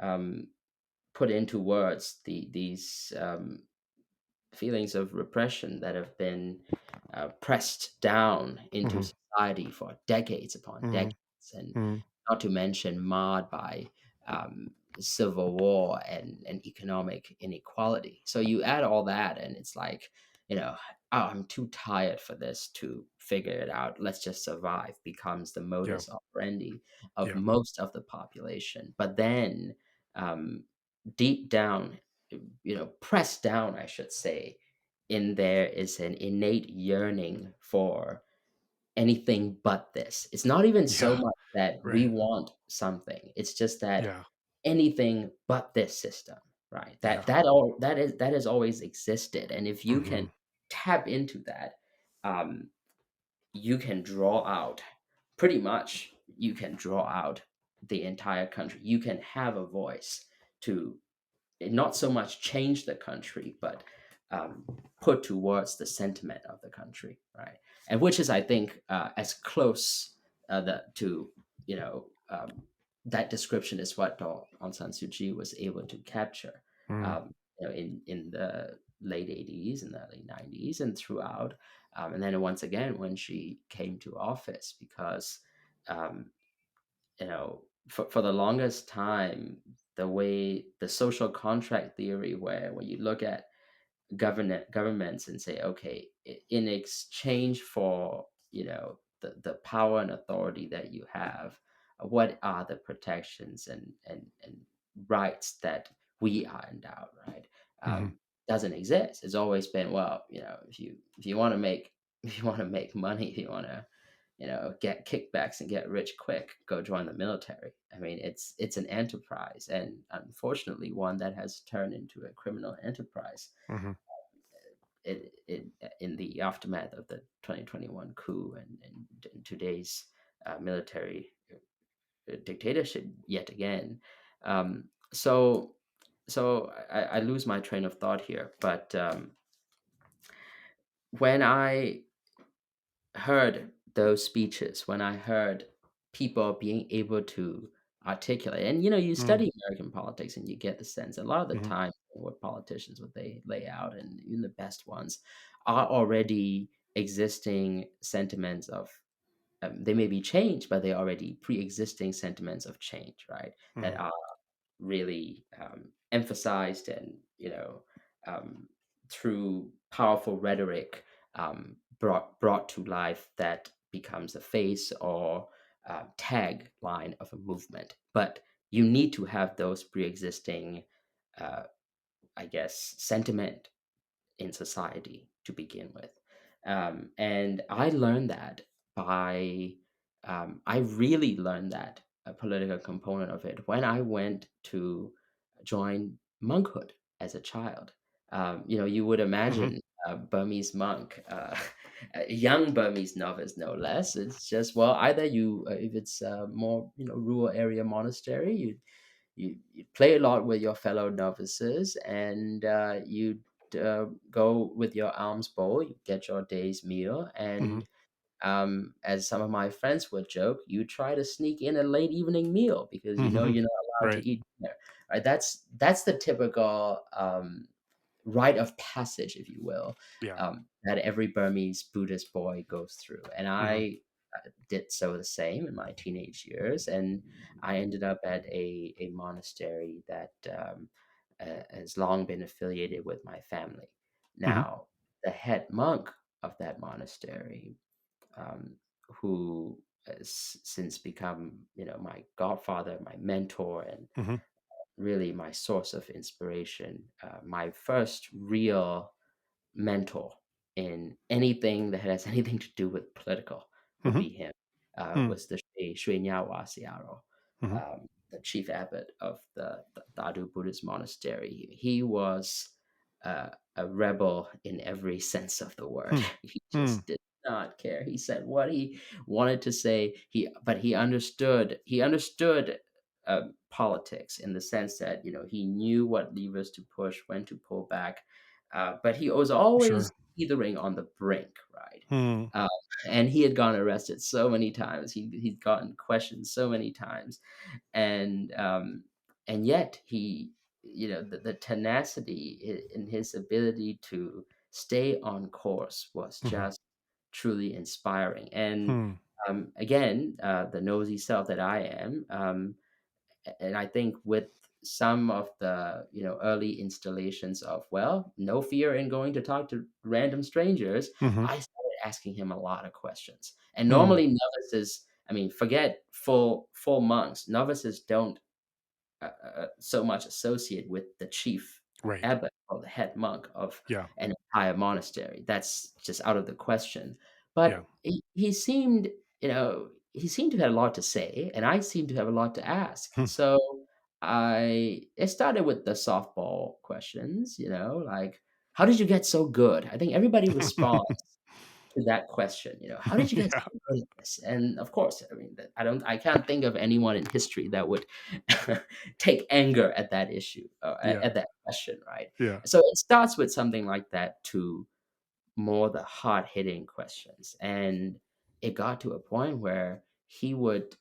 um, put into words these feelings of repression that have been pressed down into Mhm, society for decades upon mhm, decades, and mhm. not to mention marred by um, civil war and economic inequality. So you add all that, and it's like, oh, I'm too tired for this to figure it out. Let's just survive becomes the Yeah, modus operandi of yeah. most of the population. But then, um, deep down, pressed down, I should say, in there is an innate yearning for anything but this. It's not even so Yeah, much that we right. want something. It's just that Yeah, anything but this system, right? yeah. That has always existed. And if you can Mhm, tap into that, um, you can draw out pretty much you can draw out the entire country. You can have a voice to not so much change the country, but um, put towards the sentiment of the country, right? And which is, I think, as close to you know that description is what Aung San Suu Kyi was able to capture, mhm, in the late 80s and the early 90s and throughout, and then once again when she came to office, because um, for the longest time, the way the social contract theory, where when you look at governments and say, okay, in exchange for the power and authority that you have, what are the protections and rights that we are endowed, right? mhm. Doesn't exist. It's always been, well, if you want to make if you want to make money, if you want to get kickbacks and get rich quick, go join the military. I mean, it's an enterprise, and unfortunately, one that has turned into a criminal enterprise Mhm, in the aftermath of the 2021 coup and today's military dictatorship yet again. So I lose my train of thought here, but when I heard those speeches, when I heard people being able to articulate, and you mhm, study American politics and you get the sense a lot of the mhm, time what politicians, what they lay out, and even the best ones are already existing sentiments of, they may be changed, but they're already pre-existing sentiments of change, right? That mhm, are really emphasized and um, through powerful rhetoric, brought to life, that becomes a face or tag line of a movement. But you need to have those pre-existing, uh, I guess, sentiment in society to begin with. And I learned that by I really learned that a political component of it when I went to join monkhood as a child. You would Mhm. imagine a Burmese monk, a young Burmese novice, no less. It's just, well, either you, if it's a more rural area monastery, you play a lot with your fellow novices, and you go with your alms bowl, you get your day's meal, Mhm. and as some of my friends would joke, you try to sneak in a late evening meal because Mhm. you're not allowed to Right. eat dinner. Right? That's the typical rite of passage, if you will, Yeah. that every Burmese Buddhist boy goes through. And Mhm. I did so the same in my teenage years, and I ended up at a monastery that has long been affiliated with my family. Mhm. Now, the head monk of that monastery, um, who has since become, my godfather, my mentor, and Mhm. really my source of inspiration. My first real mentor in anything that has anything to do with political would Mhm. be him. Mm. Was the Shwedagon Mhm. the chief abbot of the Dadu Buddhist monastery. He was a rebel in every sense of the word. Mm. He Mm. just did not care. He said what he wanted to say. But he understood. He understood politics in the sense that he knew what levers to push, when to pull back, but he was Sure. always teetering on the brink, right? Mm. Uh, and he had gotten arrested so many times. He'd gotten questioned so many times, and yet the tenacity in his ability to stay on course was Mhm. just truly inspiring. And Hmm. again, the nosy self that I am, and I think with some of the early installations of, well, no fear in going to talk to random strangers, Mhm. I started asking him a lot of questions. And Mm. normally novices, I mean, forget full monks, novices don't so much associate with the chief Right. abbot or the head monk of Yeah. an entire monastery. That's just out of the question. Yeah. But he seemed to have a lot to say, and I seemed to have a lot to ask. Hmm. So it started with the softball questions, like, how did you get so good? I think everybody responds to that question, how did you get Yeah. so good at this? And of course, I mean, I can't think of anyone in history that would take anger at that issue, Yeah. at that question, right? Yeah. So it starts with something like that to more the hard hitting questions. And it got to a point where he would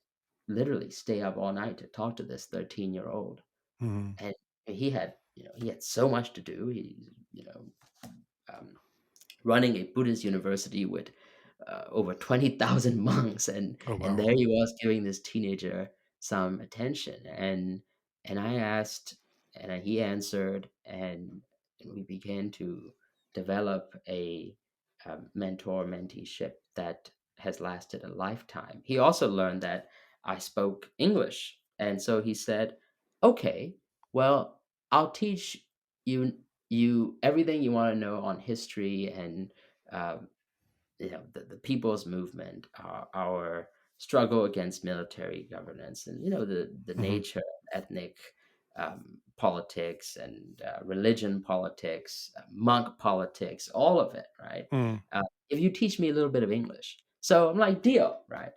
literally stay up all night to talk to this 13-year-old. Mhm. And he had so much to do. He's, um, running a Buddhist university with over 20,000 monks, Oh, and wow. there he was giving this teenager some attention, and I asked, and he answered, and we began to develop a mentor menteeship that has lasted a lifetime. He also learned that I spoke English, and so he said, "Okay, well, I'll teach you everything you want to know on history and um, the people's movement, our struggle against military governance, and the Mhm. nature of ethnic politics and religion politics, monk politics, all of it, right? Mm. If you teach me a little bit of English, so I'm like, deal, right?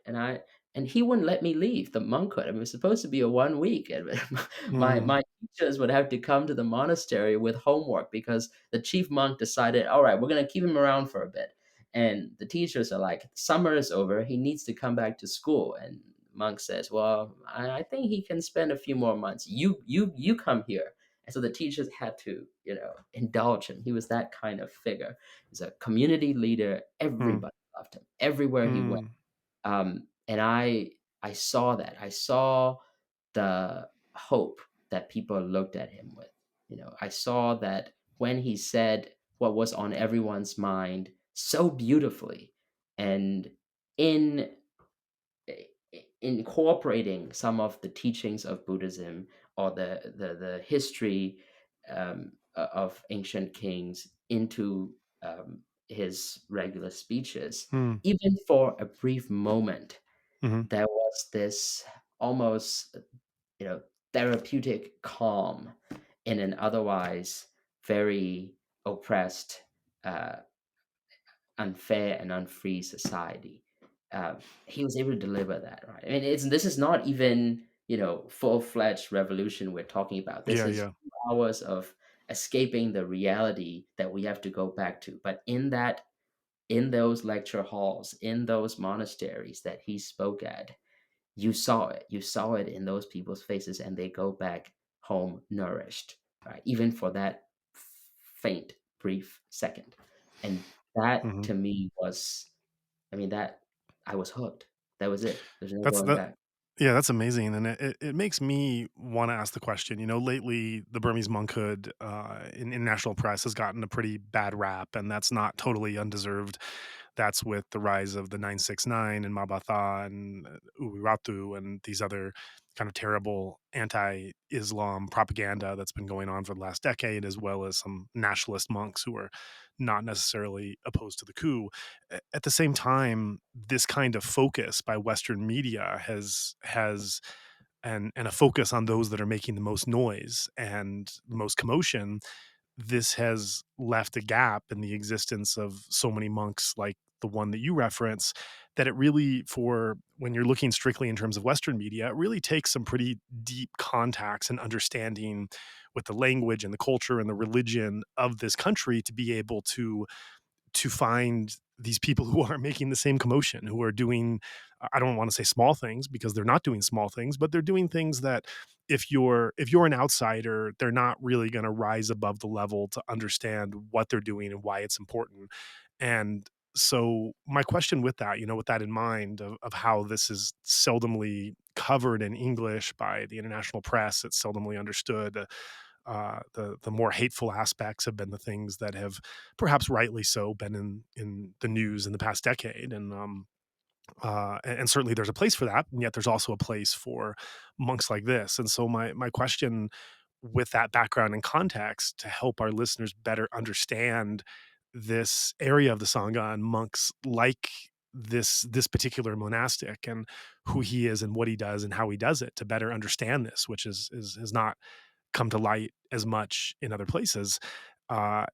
And he wouldn't let me leave the monkhood. I mean, it was supposed to be a 1 week, and Mm. my teachers would have to come to the monastery with homework because the chief monk decided, all right, we're going to keep him around for a bit. And the teachers are like, summer is over. He needs to come back to school. And monk says, well, I think he can spend a few more months. You come here. And so the teachers had to, indulge him. He was that kind of figure. He's a community leader. Mm. Everybody loved him everywhere he went. Mm. And I saw that. I saw the hope that people looked at him with. I saw that when he said what was on everyone's mind so beautifully, and in incorporating some of the teachings of Buddhism, or the history of ancient kings into his regular speeches, Mm. even for a brief moment, Mhm. there was this almost, you know, therapeutic calm in an otherwise very oppressed, uh, unfair and unfree society. He was able to deliver that, right? I mean, this is not even, full-fledged revolution we're talking about. This Yeah, is yeah. hours of escaping the reality that we have to go back to. But in those lecture halls, in those monasteries that he spoke at, you saw it. You saw it in those people's faces, and they go back home nourished, right? Even for that faint, brief second. And that Mhm. to me was, I mean, that I was hooked. That was it. There's no That's going that back. Yeah, that's amazing, and it makes me wanna ask the question, lately, the Burmese monkhood, in international press has gotten a pretty bad rap, and that's not totally undeserved. That's with the rise of the 969 and Mabatha and Uratu and these other kind of terrible anti-Islam propaganda that's been going on for the last decade, as well as some nationalist monks who are not necessarily opposed to the coup. At the same time, this kind of focus by Western media has and a focus on those that are making the most noise and the most commotion. This has left a gap in the existence of so many monks like the one that you reference, that it really, for when you're looking strictly in terms of Western media, it really takes some pretty deep contacts and understanding with the language and the culture and the religion of this country to be able to find these people who are making the same commotion, who are doing, I don't want to say small things because they're not doing small things, but they're doing things that if you're an outsider, they're not really going to rise above the level to understand what they're doing and why it's important. And so my question with that, with that in mind of how this is seldomly covered in English by the international press, it's seldomly understood. The more hateful aspects have been the things that have, perhaps rightly so, been in the news in the past decade, and certainly there's a place for that, and yet there's also a place for monks like this. And so my question, with that background and context, to help our listeners better understand this area of the Sangha and monks like this particular monastic and who he is and what he does and how he does it, to better understand this, which is not come to light as much in other places,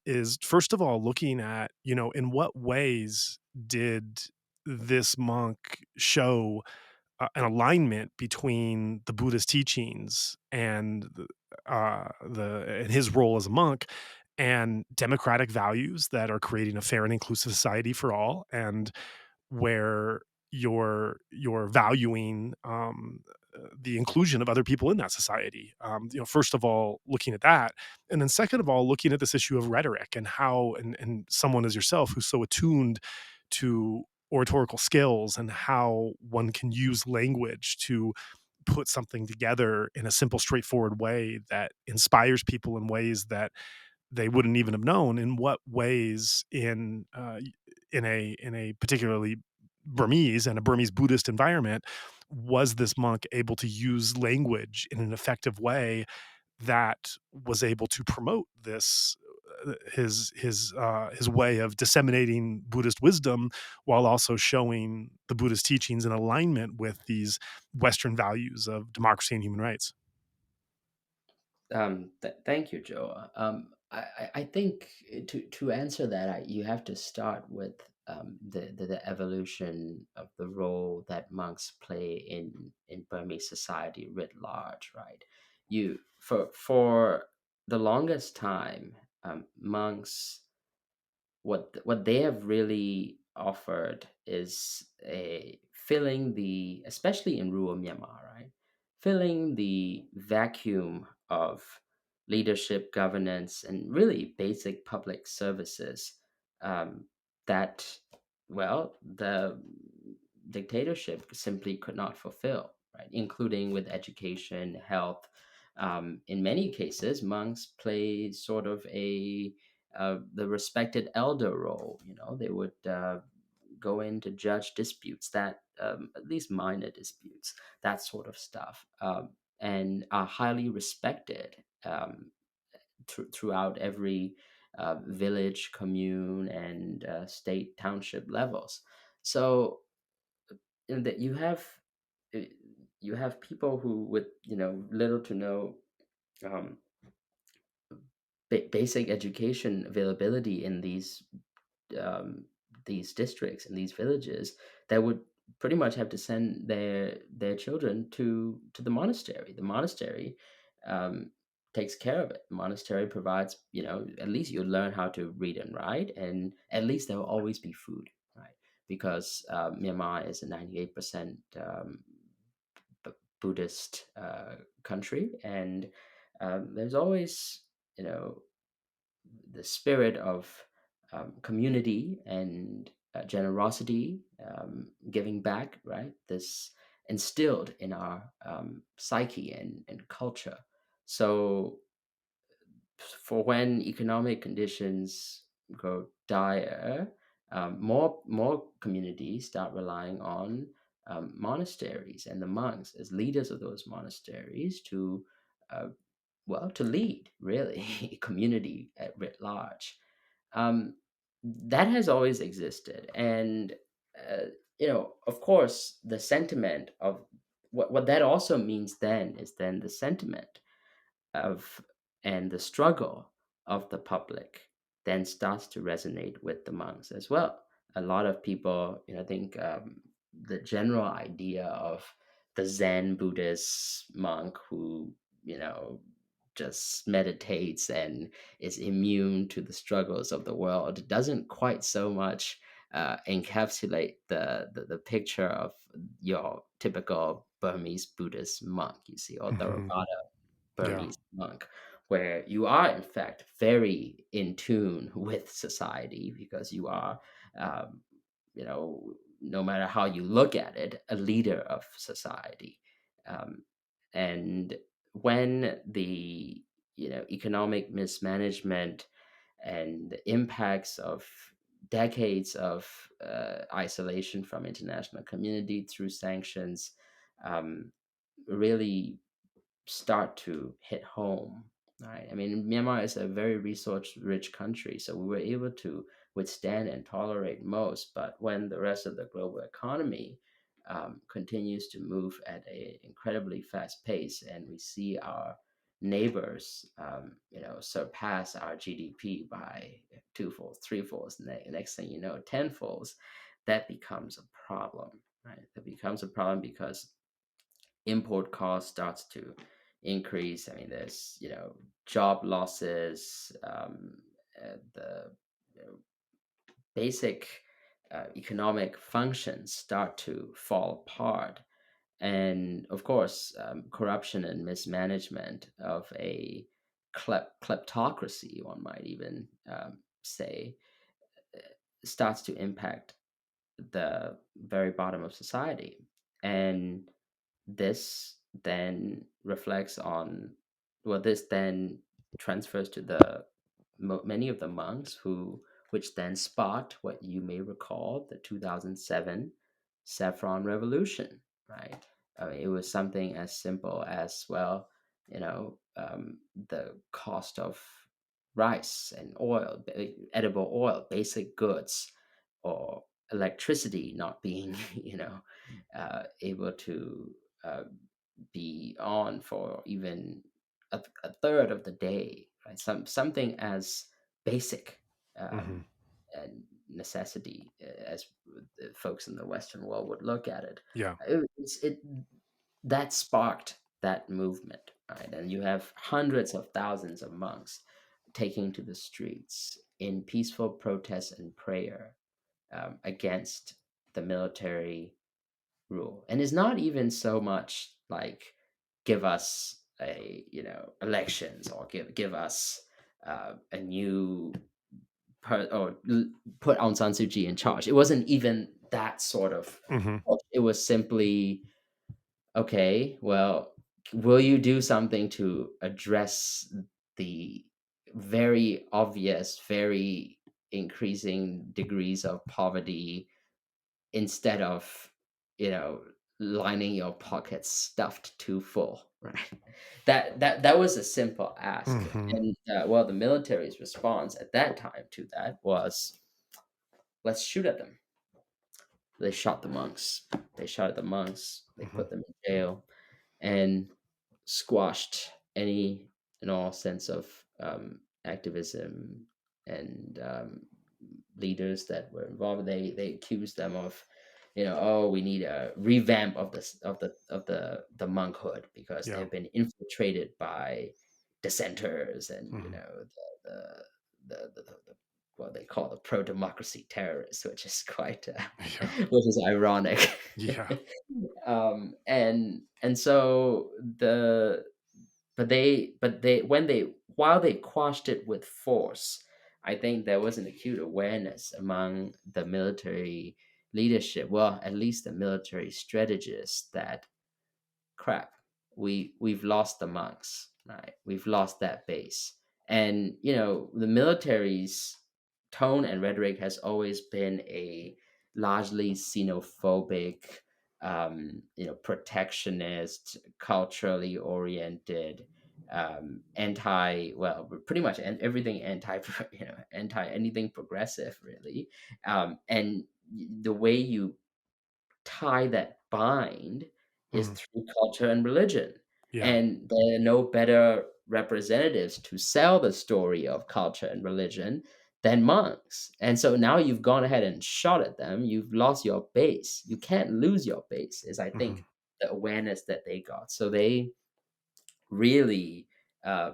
is first of all looking at, in what ways did this monk show an alignment between the Buddhist teachings and and his role as a monk and democratic values that are creating a fair and inclusive society for all, and where you're valuing the inclusion of other people in that society. First of all, looking at that, and then second of all, looking at this issue of rhetoric and how, and someone as yourself who's so attuned to oratorical skills and how one can use language to put something together in a simple, straightforward way that inspires people in ways that they wouldn't even have known. In what ways, in a particularly Burmese and a Burmese Buddhist environment, was this monk able to use language in an effective way that was able to promote this, his way of disseminating Buddhist wisdom, while also showing the Buddhist teachings in alignment with these Western values of democracy and human rights? Thank you, Joe. I think to answer that, you have to start with the evolution of the role that monks play in Burmese society writ large, right? For the longest time, monks, what they have really offered is a filling the, especially in rural Myanmar, right, filling the vacuum of leadership, governance, and really basic public services, um, that, well, the dictatorship simply could not fulfill, right, including with education, health. In many cases, monks play sort of the respected elder role. They would go in to judge disputes, that at least minor disputes, that sort of stuff, and are highly respected, throughout every village, commune, and state township levels. So in that uh, you have people who with little to no um, basic education availability in um, these districts and these villages that would pretty much have to send their children to the monastery. The monastery um, takes care of it. The monastery provides, at least you learn how to read and write, and at least there will always be food, right? Because Myanmar is a 98% Buddhist country, and there's always, you know, the spirit of community and generosity, giving back, right? This instilled in our psyche and culture. So, for when economic conditions go dire, more communities start relying on monasteries and the monks as leaders of those monasteries to uh, to lead really community at writ large. um, that has always existed, and uh, of course the sentiment of what that also means then is then the sentiment of and the struggle of the public then starts to resonate with the monks as well. A lot of people, I think the general idea of the Zen Buddhist monk who, just meditates and is immune to the struggles of the world doesn't quite so much encapsulate the picture of your typical Burmese Buddhist monk, you see, or Mhm. Theravada Yeah. Burmese monk, where you are in fact very in tune with society because you are, um, no matter how you look at it, a leader of society. Um, and when the economic mismanagement and the impacts of decades of isolation from international community through sanctions um, really start to hit home, right? I mean, Myanmar is a very resource-rich country, so we were able to withstand and tolerate most. But when the rest of the global economy continues to move at an incredibly fast pace, and we see our neighbors, surpass our GDP by twofolds, threefolds, next thing you know, tenfolds, that becomes a problem, right? That becomes a problem because import cost starts to increase. I mean, there's job losses, the basic economic functions start to fall apart, and of course, corruption and mismanagement of a kleptocracy, one might even say, starts to impact the very bottom of society. And this then reflects on, well, this then transfers to the many of the monks which then sparked what you may recall the 2007 saffron revolution, right? I mean, it was something as simple as, well, the cost of rice and oil, edible oil, basic goods, or electricity not being, able to uh, be on for even a third of the day, right? Something as basic Mhm. um, and necessity as the folks in the Western world would look at it. Yeah. It that sparked that movement, right? And you have hundreds of thousands of monks taking to the streets in peaceful protest and prayer against the military rule. And it's not even so much like give us elections, or give us a new put Aung San Suu Kyi in charge. It wasn't even that sort of. Mhm. It was simply, okay, well, will you do something to address the very obvious, very increasing degrees of poverty, instead of, you know, lining your pockets stuffed too full, right? That was a simple ask. Mhm. And well, the military's response at that time to that was, let's shoot at them. They shot the monks. They shot at the monks. They Mhm. put them in jail and squashed any and all sense of activism and leaders that were involved. They accused them of, oh, we need a revamp of the monkhood because Yeah. they've been infiltrated by dissenters and Mhm. the the what they call the pro democracy terrorists, which is quite Yeah. which is ironic. Yeah. And so but they when they while they quashed it with force, I think there was an acute awareness among the military leadership, well, at least the military strategists, that crap, we've lost the monks, right? We've lost that base. And the military's tone and rhetoric has always been a largely xenophobic, protectionist, culturally oriented, anti, well, pretty much everything anti, anti anything progressive, really. And the way you tie that bind is Mhm. through culture and religion. Yeah. And there are no better representatives to sell the story of culture and religion than monks. And so now you've gone ahead and shot at them. You've lost your base. You can't lose your base, is I Mhm. think the awareness that they got. So they really, uh,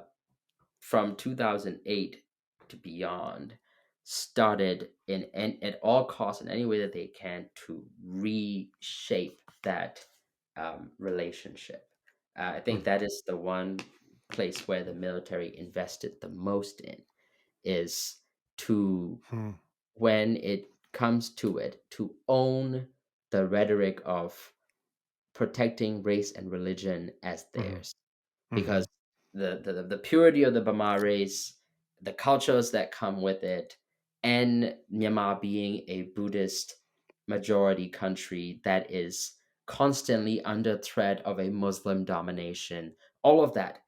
from 2008 to beyond, started at all costs in any way that they can to reshape that relationship. I think Mhm. that is the one place where the military invested the most in, is to, Mhm. when it comes to it, to own the rhetoric of protecting race and religion as Mhm. theirs, because Mhm. the purity of the Burma race, the cultures that come with it, and Myanmar being a Buddhist majority country that is constantly under threat of a Muslim domination, all of that,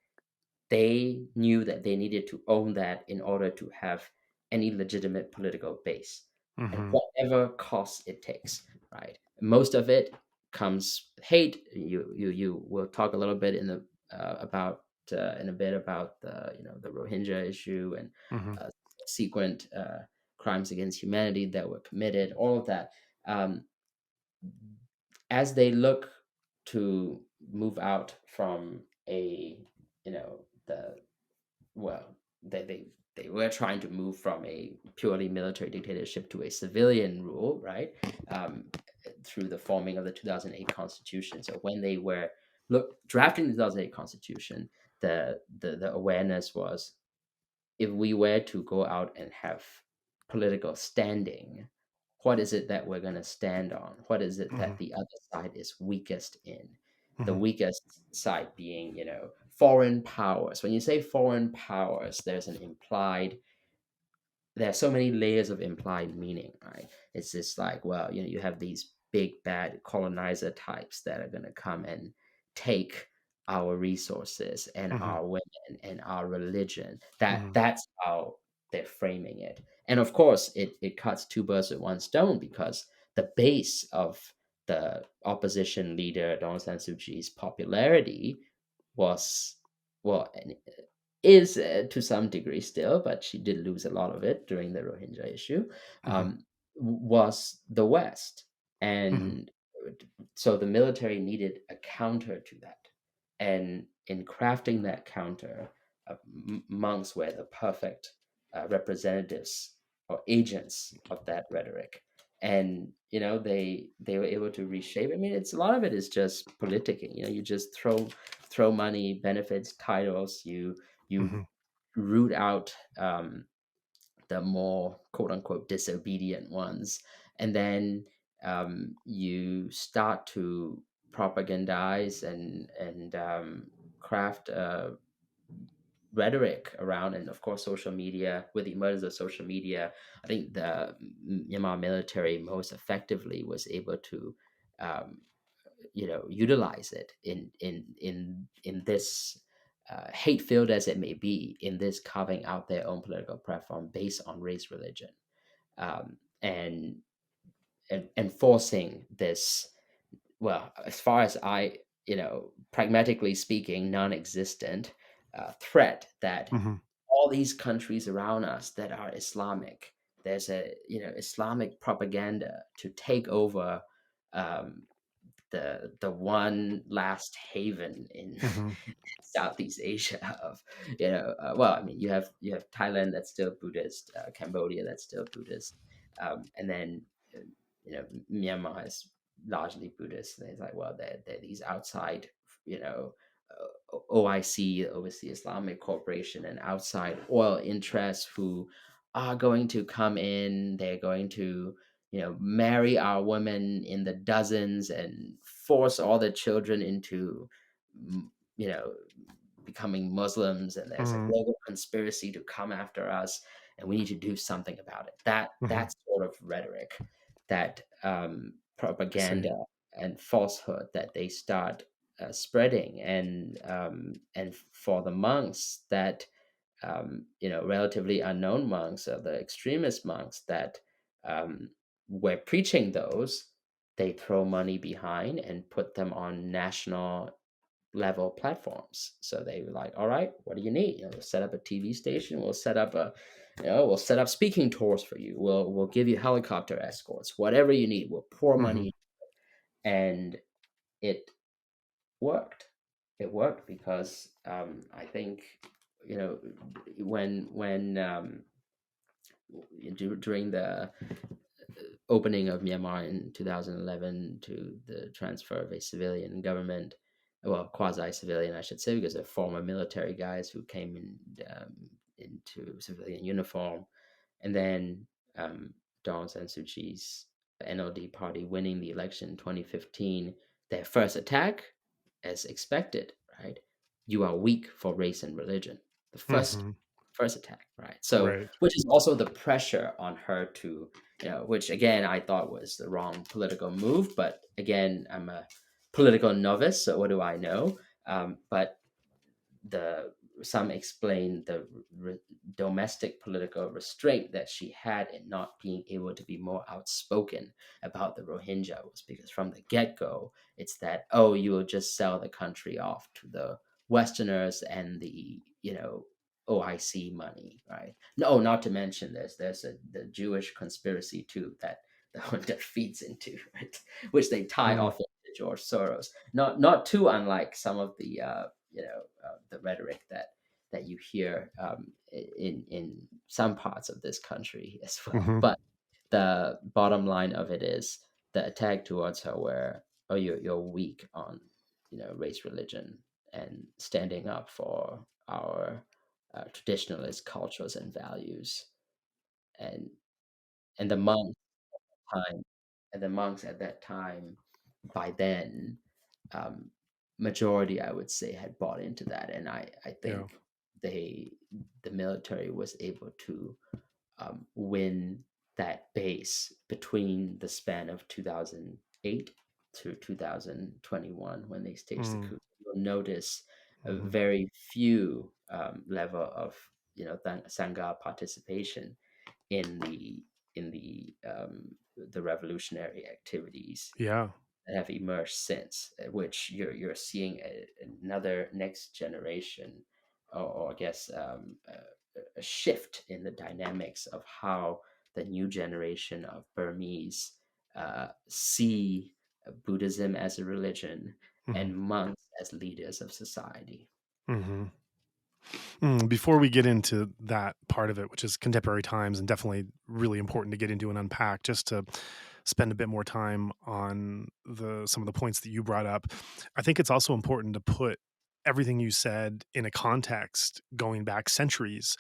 they knew that they needed to own that in order to have any legitimate political base, and Mhm. whatever cost it takes, right? Most of it comes hate. You will talk a little bit about in a bit about the Rohingya issue and Mhm. uh, subsequent crimes against humanity that were committed. All of that, um, as they look to move out from the well, they were trying to move from a purely military dictatorship to a civilian rule, right? Through the forming of the 2008 Constitution. So when they were drafting the 2008 Constitution, the awareness was, if we were to go out and have political standing, what is it that we're going to stand on? What is it that Mhm. the other side is weakest in? The Mhm. weakest side being, foreign powers. When you say foreign powers, there are so many layers of implied meaning, right? It's just like, well, you have these big bad colonizer types that are going to come and take our resources and Mhm. our women and our religion. Mhm. That's how they're framing it. And of course, it cuts two birds with one stone, because the base of the opposition leader Aung San Suu Kyi's popularity was, well, is to some degree still, but she did lose a lot of it during the Rohingya issue, Mhm. was the West. Mhm. And so the military needed a counter to that. And in crafting that counter, monks were the perfect representatives or agents of that rhetoric. And they were able to reshape. I mean, it's a lot of it is just politicking. You just throw money, benefits, titles. You Mhm. root out the more quote unquote disobedient ones, and then you start to propagandize and craft rhetoric around. And of course, social media. With the emergence of social media, I think the Myanmar military most effectively was able to um, utilize it in this hate filled as it may be, in this carving out their own political platform based on race religion. And enforcing this, well, as far as I, pragmatically speaking, non-existent threat that Mhm. all these countries around us that are Islamic, there's a, Islamic propaganda to take over um, the one last haven in Mhm. Southeast Asia of, well, I mean, you have Thailand that's still Buddhist, Cambodia that's still Buddhist, and then uh, Myanmar is largely Buddhist. And it's like, well, they're these outside, OIC, Overseas Islamic Corporation, and outside oil interests who are going to come in. They're going to, marry our women in the dozens and force all the children into, mm, you know, becoming Muslims, and there's a Mhm. global conspiracy to come after us, and we need to do something about it. That Mhm. sort of rhetoric, that I see. propaganda and falsehood that they start spreading, and for the monks that, relatively unknown monks, or the extremist monks that um, were preaching those, they throw money behind and put them on national level platforms. So they were like, all right, what do you need? We'll set up a TV station. We'll set up speaking tours for you. We'll give you helicopter escorts, whatever you need. We'll pour Mhm. money, and it worked. It worked because I think, when during the opening of Myanmar in 2011 to the transfer of a civilian government, well, quasi-civilian, I should say, because they're former military guys who came into civilian uniform, and then um, Aung San Suu Kyi's NLD party winning the election in 2015, their first attack, as expected, right? You are weak for race and religion. The Mhm. first attack, right? So, Right. which is also the pressure on her to, which again I thought was the wrong political move. But again, I'm a political novice, so what do I know? But the some explain the domestic political restraint that she had in not being able to be more outspoken about the Rohingya was because from the get-go, it's that, oh, you will just sell the country off to the Westerners and the, OIC money, right? No, not to mention the Jewish conspiracy too that that feeds into, right? Which they tie Mm. off into George Soros. Not too unlike some of the rhetoric that you hear in some parts of this country as well. Mhm. But the bottom line of it is the attack towards her, where, oh, you're weak on, race, religion, and standing up for our traditionalist cultures and values, and and the monks time and the monks at that time, by then, um, majority, I would say, had bought into that, and I Yeah. think they the military was able to win that base between the span of 2008 to 2021 when they staged the Mm. coup. You'll notice a Mhm. very few level of, sangha participation in the revolutionary activities Yeah. that have emerged since, which you're seeing another next generation, or I guess, a shift in the dynamics of how the new generation of Burmese see Buddhism as a religion Mhm. and monks as leaders of society. Mhm. Before we get into that part of it, which is contemporary times and definitely really important to get into and unpack, just to spend a bit more time on the some of the points that you brought up. I think it's also important to put everything you said in a context going back centuries,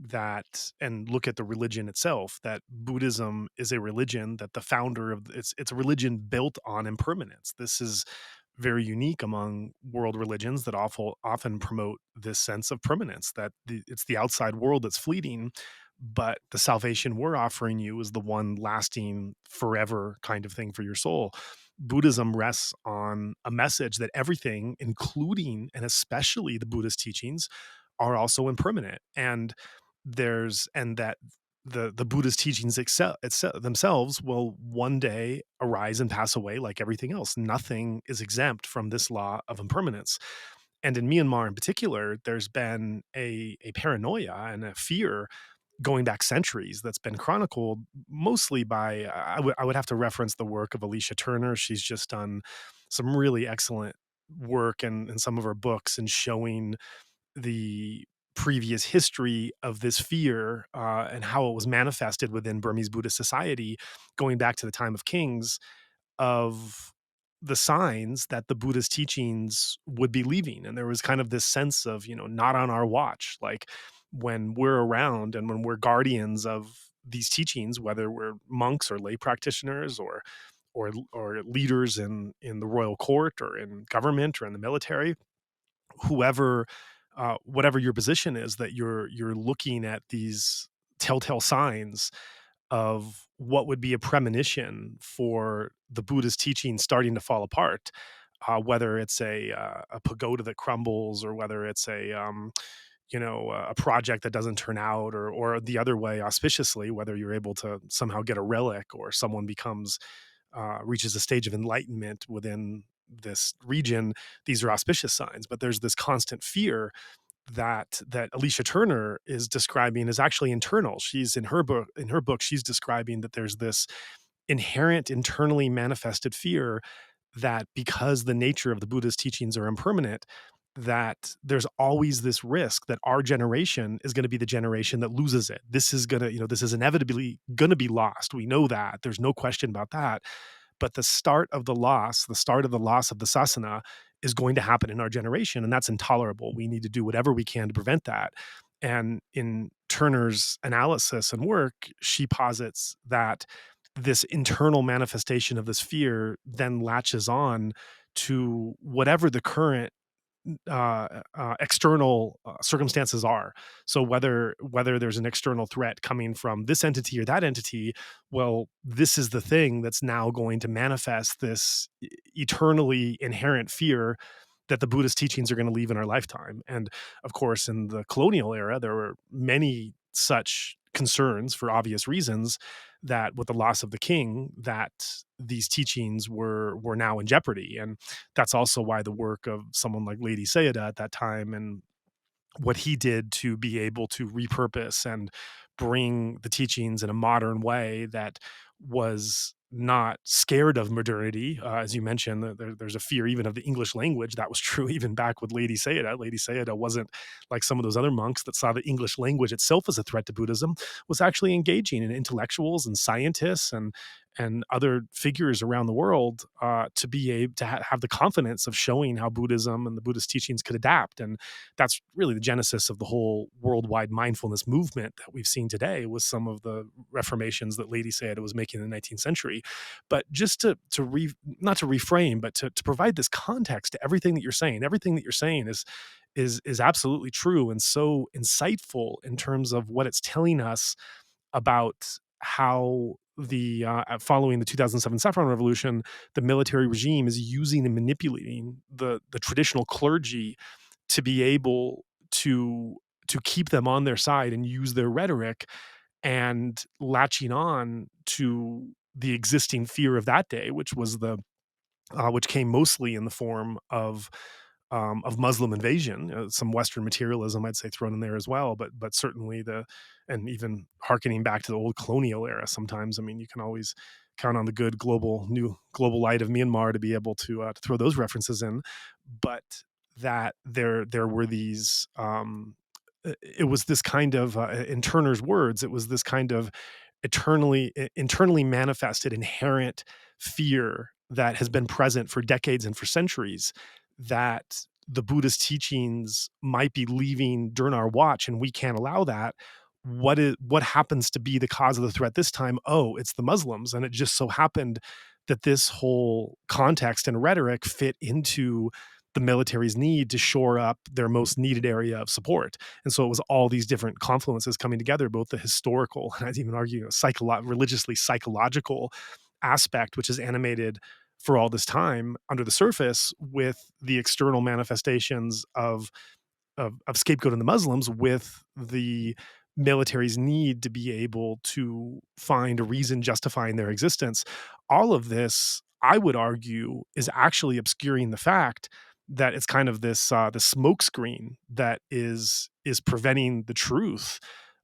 that and look at the religion itself, that Buddhism is a religion that the founder of it's a religion built on impermanence. This is very unique among world religions that often promote this sense of permanence, that it's the outside world that's fleeting, but the salvation we're offering you is the one lasting forever kind of thing for your soul. Buddhism rests on a message that everything, including and especially the Buddhist teachings, are also impermanent. And that the Buddha's teachings themselves will one day arise and pass away like everything else. Nothing is exempt from this law of impermanence. And in Myanmar in particular, there's been a paranoia and a fear going back centuries that's been chronicled mostly by I would have to reference the work of Alicia Turner. She's just done some really excellent work in some of her books and showing the previous history of this fear and how it was manifested within Burmese Buddhist society going back to the time of kings, of the signs that the Buddhist teachings would be leaving. And there was kind of this sense of, not on our watch. Like when we're around and when we're guardians of these teachings, whether we're monks or lay practitioners or leaders in the royal court or in government or in the military, whoever whatever your position is, that you're looking at these telltale signs of what would be a premonition for the Buddhist teaching starting to fall apart, whether it's a pagoda that crumbles, or whether it's a project that doesn't turn out, or the other way auspiciously, whether you're able to somehow get a relic or someone becomes reaches a stage of enlightenment within this region. These are auspicious signs, but there's this constant fear that Alicia Turner is describing is actually internal. She's in her book she's describing that there's this inherent internally manifested fear that because the nature of the Buddha's teachings are impermanent, that there's always this risk that our generation is going to be the generation that loses it. This is going to, this is inevitably going to be lost. We know that. There's no question about that. But the start of the loss of the sasana is going to happen in our generation, and that's intolerable. We need to do whatever we can to prevent that. And in Turner's analysis and work, she posits that this internal manifestation of this fear then latches on to whatever the current external circumstances are. So whether there's an external threat coming from this entity or that entity, well, this is the thing that's now going to manifest this eternally inherent fear that the Buddhist teachings are going to leave in our lifetime. And of course, in the colonial era, there were many such concerns for obvious reasons, that with the loss of the king, that these teachings were now in jeopardy. And that's also why the work of someone like Lady Sayadaw at that time, and what he did to be able to repurpose and bring the teachings in a modern way that was not scared of modernity. As you mentioned, there's a fear even of the English language. That was true even back with Lady Sayadaw. Lady Sayadaw wasn't like some of those other monks that saw the English language itself as a threat to Buddhism, was actually engaging in intellectuals and scientists and other figures around the world to be able to have the confidence of showing how Buddhism and the Buddhist teachings could adapt. And that's really the genesis of the whole worldwide mindfulness movement that we've seen today, with some of the reformations that Lady Sayadaw was making in the 19th century. But just not to reframe, but to provide this context to everything that you're saying. Everything that you're saying is absolutely true and so insightful in terms of what it's telling us about how following the 2007 saffron revolution, the military regime is using and manipulating the traditional clergy to be able to keep them on their side and use their rhetoric, and latching on to the existing fear of that day, which came mostly in the form of Muslim invasion, some Western materialism, I'd say, thrown in there as well, but certainly and even harkening back to the old colonial era. Sometimes, I mean, you can always count on the good new global light of Myanmar to be able to throw those references in, but that there were these. It was this kind of, in Turner's words, it was this kind of internally manifested inherent fear that has been present for decades and for centuries, that the Buddhist teachings might be leaving during our watch, and we can't allow that. What happens to be the cause of the threat this time? Oh, it's the Muslims. And it just so happened that this whole context and rhetoric fit into the military's need to shore up their most needed area of support. And so it was all these different confluences coming together, both the historical, and I'd even argue, religiously psychological aspect, which is animated for all this time under the surface, with the external manifestations of scapegoating the Muslims, with the militaries need to be able to find a reason justifying their existence. All of this, I would argue, is actually obscuring the fact that it's kind of this smoke screen that is preventing the truth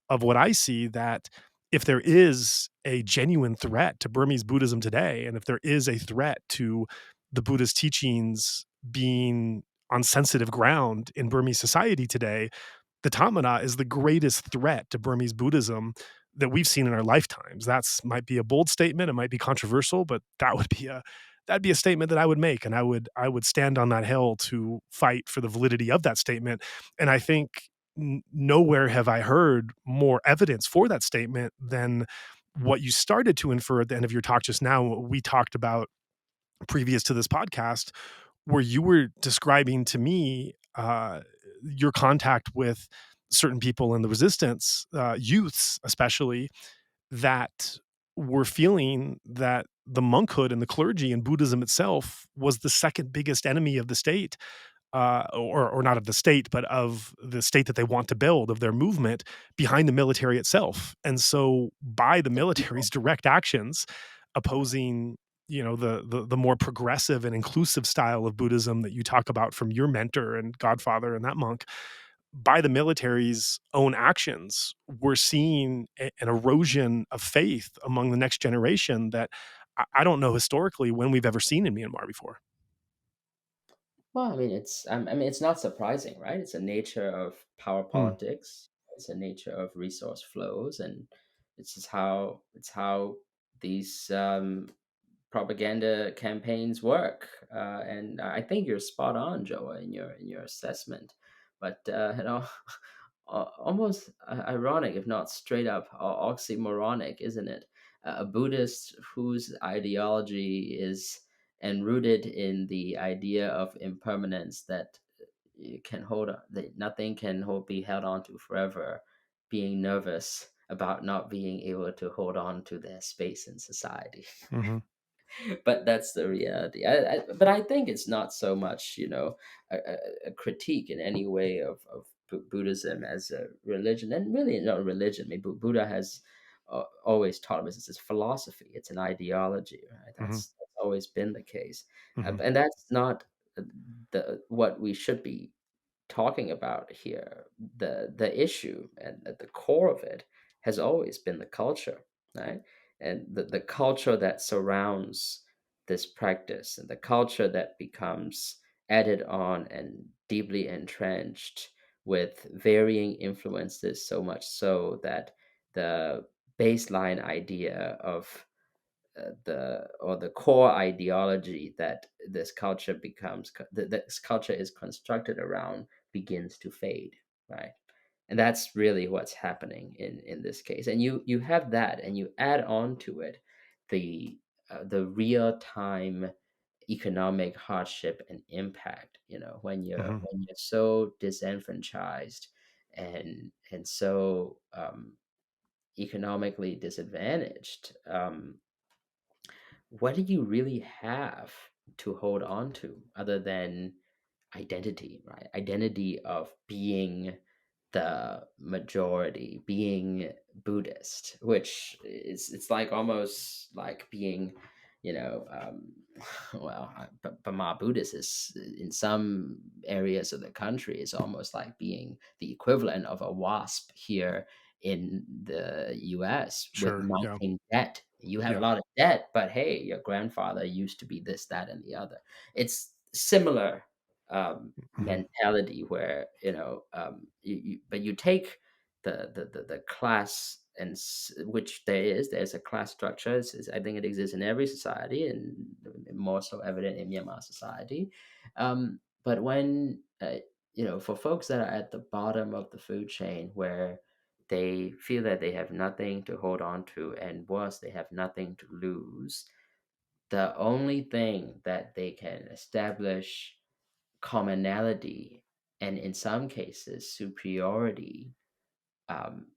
of what I see, that if there is a genuine threat to Burmese Buddhism today, and if there is a threat to the Buddhist teachings being on sensitive ground in Burmese society today, the Tamana is the greatest threat to Burmese Buddhism that we've seen in our lifetimes. That's might be a bold statement, it might be controversial, but that'd be a statement that I would make, and I would stand on that hill to fight for the validity of that statement. And I think nowhere have I heard more evidence for that statement than what you started to infer at the end of your talk just now, what we talked about previous to this podcast, where you were describing to me your contact with certain people in the resistance, youths especially, that were feeling that the monkhood and the clergy and Buddhism itself was the second biggest enemy of the state, or not of the state, but of the state that they want to build, of their movement, behind the military itself. And so, by the The people. military's direct actions, opposing, the more progressive and inclusive style of Buddhism that you talk about from your mentor and godfather and that monk, by the military's own actions, we're seeing an erosion of faith among the next generation that I don't know historically when we've ever seen in Myanmar before. Well, I mean, it's not surprising, right? It's a nature of power Mm, politics. It's a nature of resource flows, and it's how these propaganda campaigns work. And I think you're spot on, Joa, in your assessment. But almost ironic, if not straight up oxymoronic, isn't it? A Buddhist whose ideology is enrooted in the idea of impermanence, that you can hold on, that nothing can be held on to forever, being nervous about not being able to hold on to their space in society. mhm, But that's the reality. But I think it's not so much, a critique in any way of Buddhism as a religion, and really not a religion. I mean, Buddha has always taught us it's a philosophy, it's an ideology, right? mhm, That's always been the case, mhm, and that's not the what we should be talking about here. The issue and at the core of it has always been the culture, right? And the culture that surrounds this practice, and the culture that becomes added on and deeply entrenched with varying influences, so much so that the baseline idea of the core ideology that this culture is constructed around begins to fade, right? And that's really what's happening in this case. And you have that, and you add on to it the the real time economic hardship and impact. mhm, When you're so disenfranchised and so economically disadvantaged, what do you really have to hold on to other than identity, right? Identity of being the majority, being Buddhist, which is it's like almost like being, you know, um, Burma Buddhist is in some areas of the country is almost like being the equivalent of a WASP here in the US with sure, yeah, mounting debt. You have a yeah, lot of debt, but hey, your grandfather used to be this, that, and the other. It's similar mhm, mentality where but you take the class which there's a class structure. I think it exists in every society, and more so evident in Myanmar society. But when for folks that are at the bottom of the food chain, where they feel that they have nothing to hold on to, and worse, they have nothing to lose, the only thing that they can establish commonality, and in some cases superiority, um,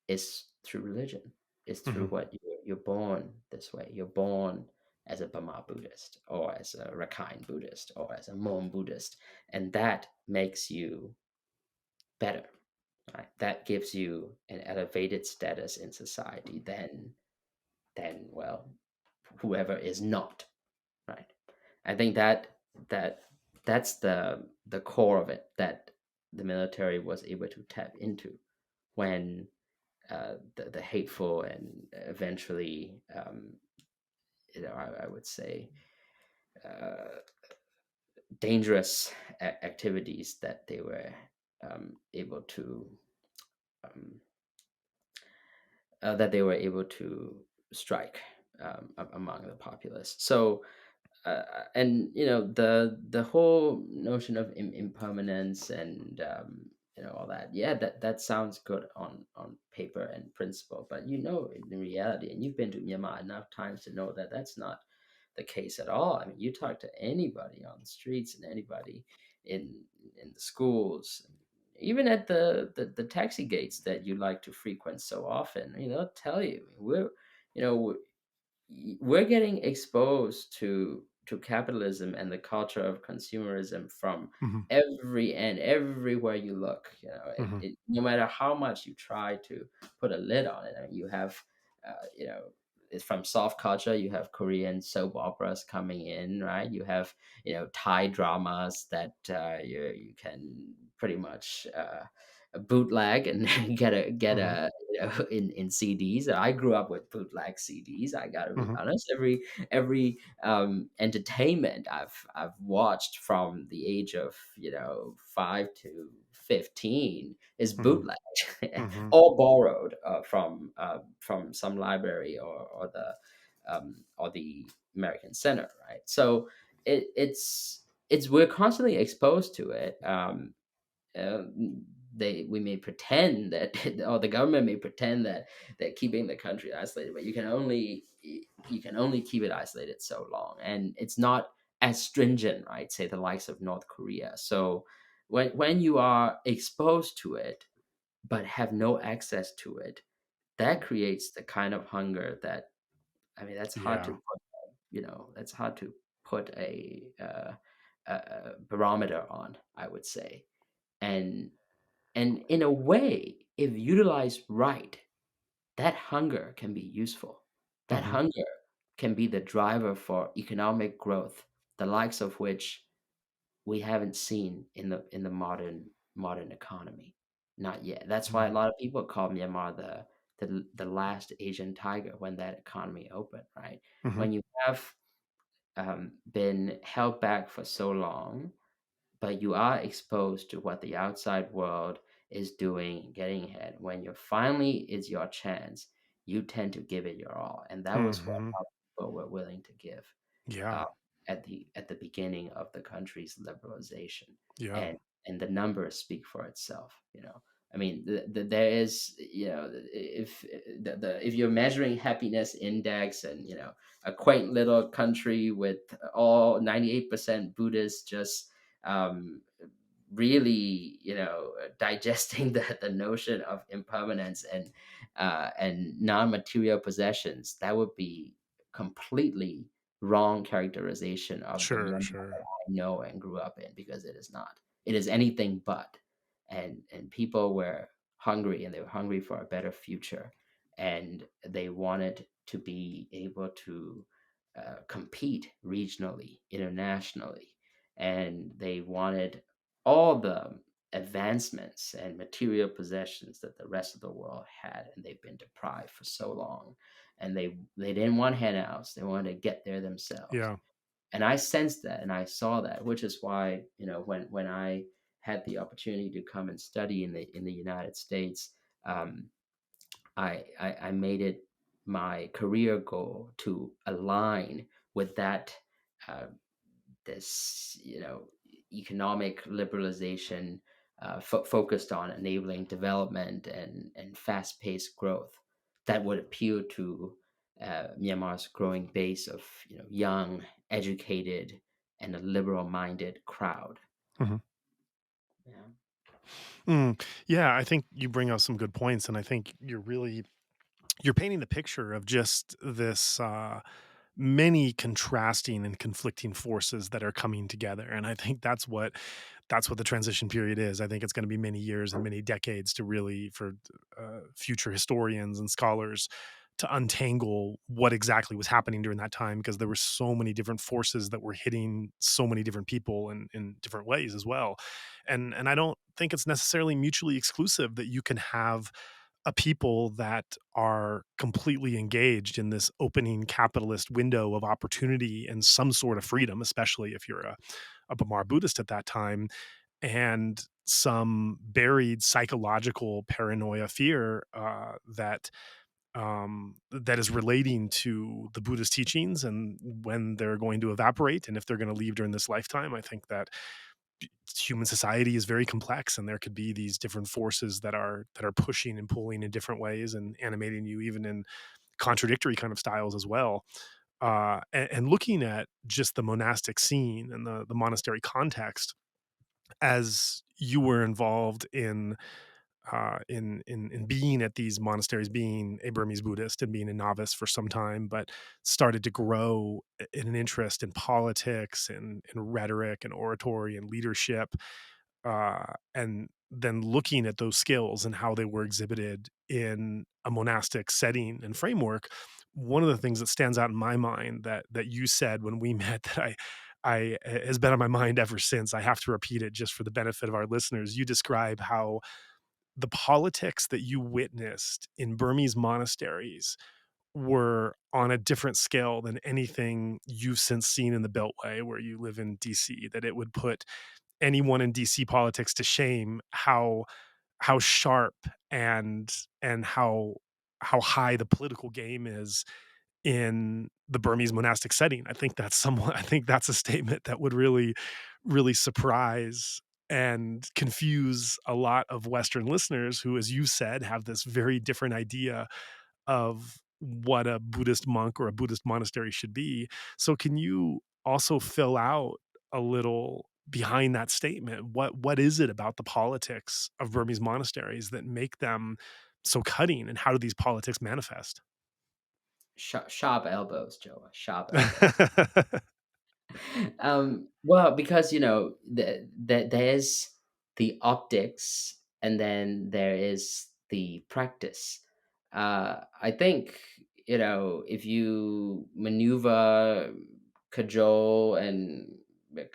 is through religion. Is through mhm, what you're born this way. You're born as a Burma Buddhist, or as a Rakhine Buddhist, or as a Mon Buddhist, and that makes you better. right? That gives you an elevated status in society than well, whoever is not, right? I think that that's the core of it that the military was able to tap into when the hateful and eventually, I would say, uh, dangerous activities that they were able to um, able to strike among the populace. So and the whole notion of impermanence and all that, yeah, that sounds good on paper and principle, but in reality, and you've been to Myanmar enough times to know that that's not the case at all. I mean, you talk to anybody on the streets and anybody in the schools, even at the taxi gates that you like to frequent so often, they'll tell you you know we're getting exposed to capitalism and the culture of consumerism from Mhm. every end, everywhere you look. Mhm. No matter how much you try to put a lid on it. I mean, you have, it's from soft culture. You have Korean soap operas coming in, right? You have, Thai dramas that you can pretty much bootleg and get Mhm. a in CDs. I grew up with bootleg CDs. I got to be Mhm. honest. Every entertainment I've watched from the age of 5 to 15 is Mhm. bootleg, Mhm. all borrowed from some library or the American Center, right? So it's we're constantly exposed to it. They we may pretend that or the government may pretend that they're keeping the country isolated, but you can only keep it isolated so long, and it's not as stringent, right? Say the likes of North Korea. So when you are exposed to it but have no access to it, that creates the kind of hunger that, I mean, that's hard to Yeah. put, that's hard to put a barometer on, I would say. And and in a way, if utilized right, that hunger can be useful. That Mhm. hunger can be the driver for economic growth, the likes of which we haven't seen in the modern economy. Not yet. That's why a Mhm. lot of people call Myanmar the last Asian tiger when that economy opened, right? Mhm. When you have been held back for so long, but you are exposed to what the outside world is doing, getting ahead. When you're finally is your chance, you tend to give it your all, and that was what Mhm. a lot of people were willing to give uh, Yeah. at the beginning of the country's liberalization, Yeah. and the numbers speak for itself. I mean, there is, if you're measuring happiness index, and a quaint little country with all 98% Buddhists, just um, really, digesting the notion of impermanence and non-material possessions, that would be completely wrong characterization of the Sure, Myanmar sure. that I know and grew up in, because it is not. It is anything but. And people were hungry, and they were hungry for a better future, and they wanted to be able to compete regionally, internationally, and they wanted all the advancements and material possessions that the rest of the world had, and they've been deprived for so long, and they didn't want handouts. They wanted to get there themselves, Yeah. and I sensed that and I saw that, which is why, when I had the opportunity to come and study in the United States, um, I made it my career goal to align with that, uh, this economic liberalization, focused on enabling development and fast-paced growth that would appeal to Myanmar's growing base of young, educated, and a liberal-minded crowd. Mhm. Yeah. Yeah, I think you bring out some good points, and I think you're painting the picture of just this. many contrasting and conflicting forces that are coming together. And I think that's what the transition period is. I think it's going to be many years and many decades to really for future historians and scholars to untangle what exactly was happening during that time, because there were so many different forces that were hitting so many different people in different ways as well. And I don't think it's necessarily mutually exclusive that you can have a people that are completely engaged in this opening capitalist window of opportunity and some sort of freedom, especially if you're a Bamar Buddhist at that time, and some buried psychological paranoia fear that is relating to the Buddhist teachings and when they're going to evaporate and if they're going to leave during this lifetime. I think that human society is very complex, and there could be these different forces that are pushing and pulling in different ways and animating you even in contradictory kind of styles as well. And looking at just the monastic scene and the monastery context, as you were involved in being at these monasteries, being a Burmese Buddhist and being a novice for some time, but started to grow in an interest in politics and rhetoric and oratory and leadership, and then looking at those skills and how they were exhibited in a monastic setting and framework. One of the things that stands out in my mind that you said when we met that I has been on my mind ever since. I have to repeat it just for the benefit of our listeners. You describe how the politics that you witnessed in Burmese monasteries were on a different scale than anything you've since seen in the Beltway where you live in DC, that it would put anyone in DC politics to shame how sharp and how high the political game is in the Burmese monastic setting. I think that's a statement that would really surprise and confuse a lot of Western listeners who, as you said, have this very different idea of what a Buddhist monk or a Buddhist monastery should be. So can you also fill out a little behind that statement? What is it about the politics of Burmese monasteries that make them so cutting, and how do these politics manifest? Sharp elbows, Joe. Sharp elbows. Well, because there's the optics, and then there is the practice. I think if you maneuver, cajole, and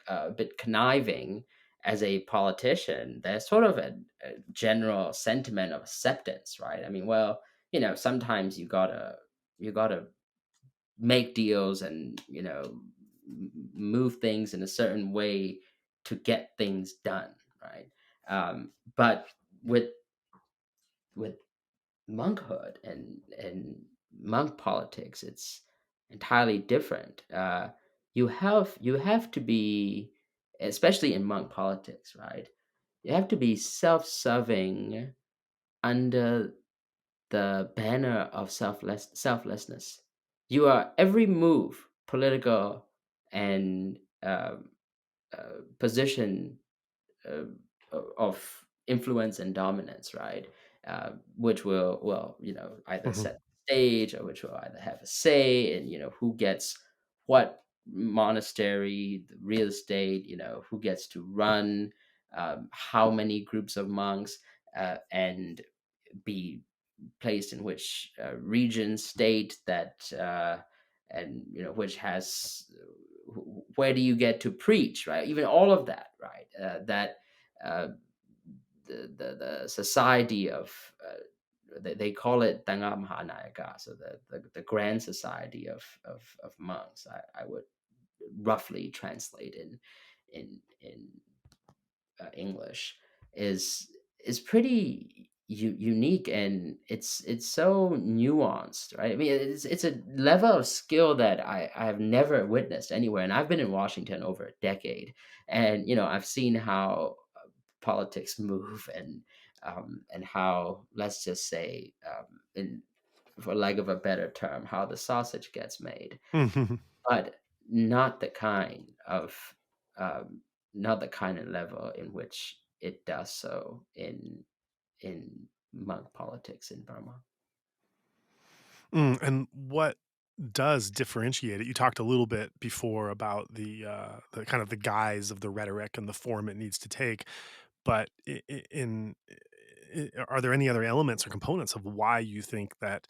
a bit conniving as a politician, there's sort of a general sentiment of acceptance, right? I mean, well, sometimes you gotta make deals and move things in a certain way to get things done, right? But with with monkhood and monk politics, it's entirely different. You have to be, especially in monk politics, right? You have to be self-serving under the banner of selflessness. You are every move, political and position uh, of influence and dominance, right? Which will, well, either Mhm, set the stage, or which will either have a say in, who gets what monastery, the real estate, who gets to run, how many groups of monks, and be placed in which region, state, that and which has where do you get to preach, right? Even all of that, right? That uh, the society of they call it Tanga Mahanayaka, so the grand society of monks. I would roughly translate in English, is pretty unique, and it's so nuanced, right? I mean, it's a level of skill that I have never witnessed anywhere, and I've been in Washington over a decade, and I've seen how politics move, and how, let's just say, in for lack of a better term, how the sausage gets made, mhm. but not the kind of um, not the kind of level in which it does so in monk politics in Burma. And what does differentiate it. You talked a little bit before about the kind of the guise of the rhetoric and the form it needs to take, but are there any other elements or components of why you think that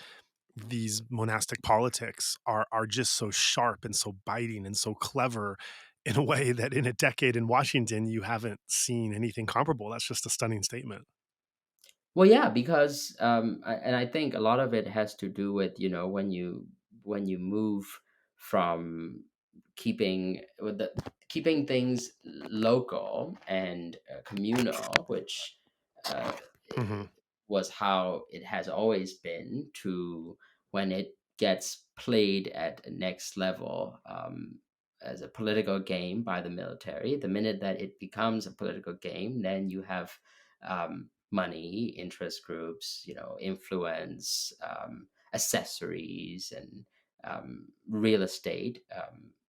these monastic politics are just so sharp and so biting and so clever in a way that in a decade in Washington you haven't seen anything comparable? That's just a stunning statement. Well, yeah, because and I think a lot of it has to do with, when you move from keeping things local and communal, which uh, Hmm. was how it has always been, to when it gets played at a next level, as a political game by the military. The minute that it becomes a political game, then you have money, interest groups, influence, accessories, and real estate,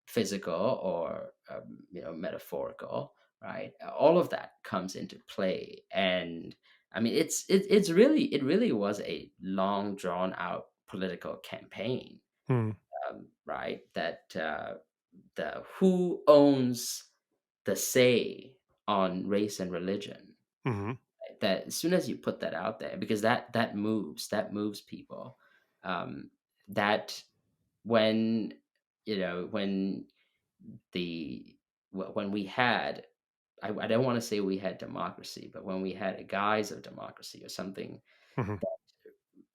physical or metaphorical, right? All of that comes into play, and I mean, it really was a long drawn out political campaign, Hmm. right? That the who owns the say on race and religion. Hmm. Right? That as soon as you put that out there, because that moves people. Um, that when when the when we had, I don't want to say we had democracy, but when we had a guise of democracy, or something Hmm.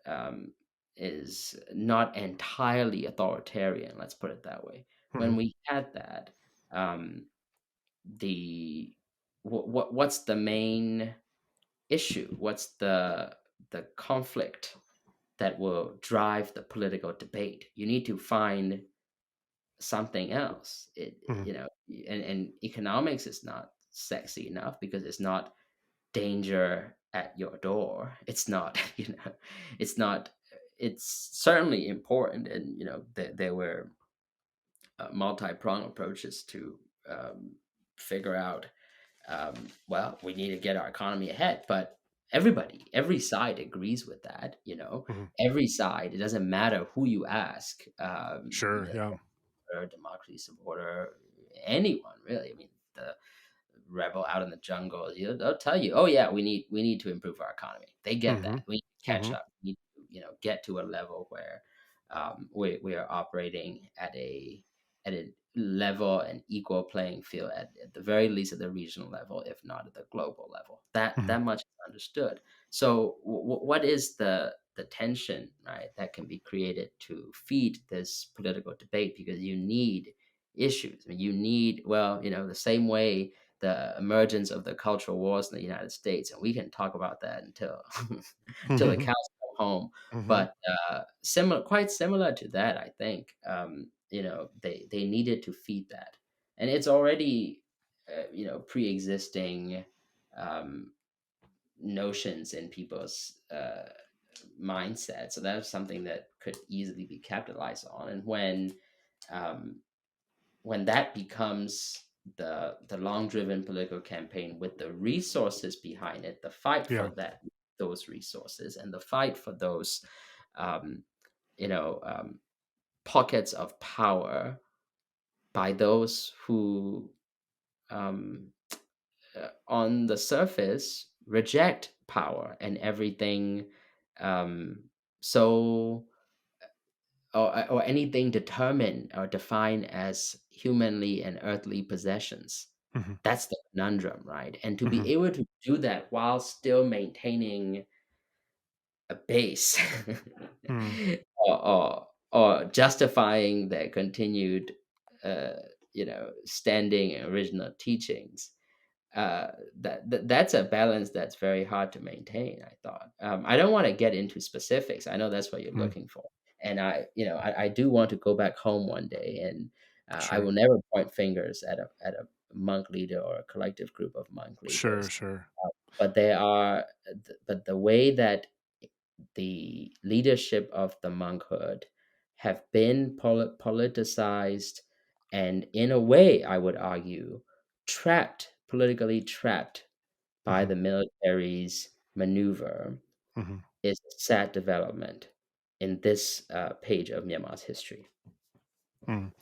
um, is not entirely authoritarian. Let's put it that way. Hmm. When we had that, um, the what's the main issue? What's the conflict that will drive the political debate? You need to find something else. Hmm. And economics is not sexy enough because it's not danger at your door. It's not, it's not, it's certainly important. And, there were multi-pronged approaches to figure out, well, we need to get our economy ahead. But every side agrees with that, Hmm. every side, it doesn't matter who you ask, Sure. Yeah. democracy supporter, anyone really. I mean, the rebel out in the jungle, they'll tell you, "Oh yeah, we need to improve our economy." They get Hmm. that. We need to catch Hmm. up. We need to, get to a level where we are operating at a level and equal playing field, at the very least at the regional level, if not at the global level. That Hmm. much is understood. So, what is the tension, right, that can be created to feed this political debate? Because you need issues. I mean, you need, well, the same way the emergence of the cultural wars in the United States, and we can talk about that until until the Hmm. cows come home. Hmm. But quite similar to that, I think. They needed to feed that, and it's already pre-existing um, notions in people's mindset. So that's something that could easily be capitalized on. And um, when that becomes the long driven political campaign with the resources behind it, the fight for Yeah. those resources, and the fight for those um, you know um, pockets of power by those who um, on the surface reject power and everything, um, so or anything determined or defined as humanly and earthly possessions. Hmm. That's the conundrum, right? And to be Hmm. able to do that while still maintaining a base, Hmm. or justifying their continued, uh, standing and original teachings, that's a balance that's very hard to maintain. I thought. I don't want to get into specifics. I know that's what you're Hmm. looking for, and I do want to go back home one day, and I Sure. will never point fingers at a monk leader or a collective group of monk Sure. leaders. Sure. But they are, but the way that the leadership of the monkhood have been politicized, and in a way, I would argue, politically trapped by Hmm. the military's maneuver, Hmm. is a sad development. in this page of Myanmar's history. Mm.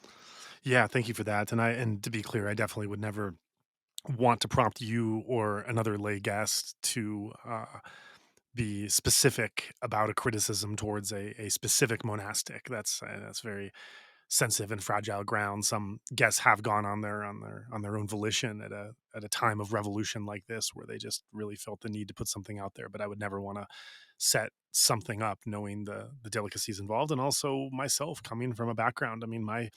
Yeah, thank you for that. And to be clear, I definitely would never want to prompt you or another lay guest to be specific about a criticism towards a specific monastic. That's very sensitive and fragile ground. Some guests have gone on their own volition at a time of revolution like this, where they just really felt the need to put something out there. But I would never want to set something up knowing the delicacies involved, and also myself coming from a background. I mean, the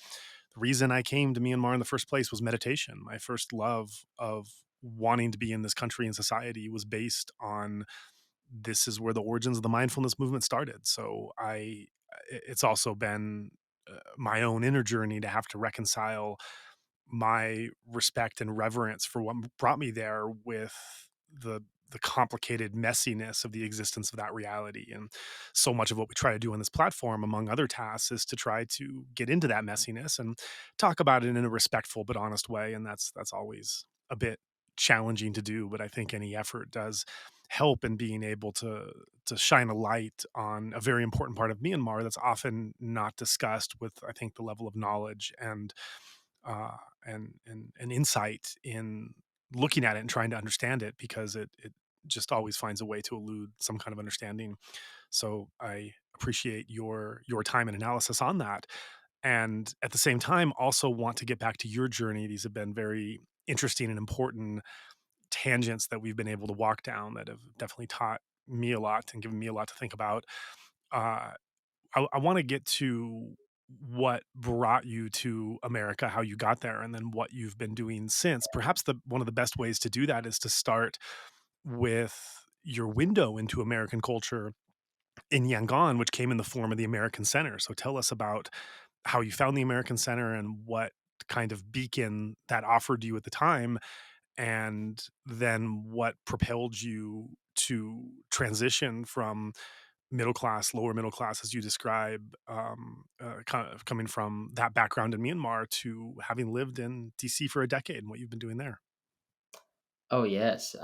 reason I came to Myanmar in the first place was meditation. My first love of wanting to be in this country and society was based on, this is where the origins of the mindfulness movement started. So it's also been my own inner journey to have to reconcile my respect and reverence for what brought me there with the the complicated messiness of the existence of that reality. And so much of what we try to do on this platform, among other tasks, is to try to get into that messiness and talk about it in a respectful but honest way. And that's always a bit challenging to do, but I think any effort does help in being able to shine a light on a very important part of Myanmar that's often not discussed with, I think, the level of knowledge uh, and insight in looking at it and trying to understand it, because it just always finds a way to elude some kind of understanding. So I appreciate your time and analysis on that, and at the same time also want to get back to your journey. These have been very interesting and important tangents that we've been able to walk down that have definitely taught me a lot and given me a lot to think about. Uh, I want to get to what brought you to America, how you got there, and then what you've been doing since. Perhaps the one of the best ways to do that is to start with your window into American culture in Yangon, which came in the form of the American Center. So tell us about how you found the American Center and what kind of beacon that offered you at the time, and then what propelled you to transition from middle class, lower middle class, as you describe, kind of coming from that background in Myanmar to having lived in DC for a decade and what you've been doing there. Oh yes.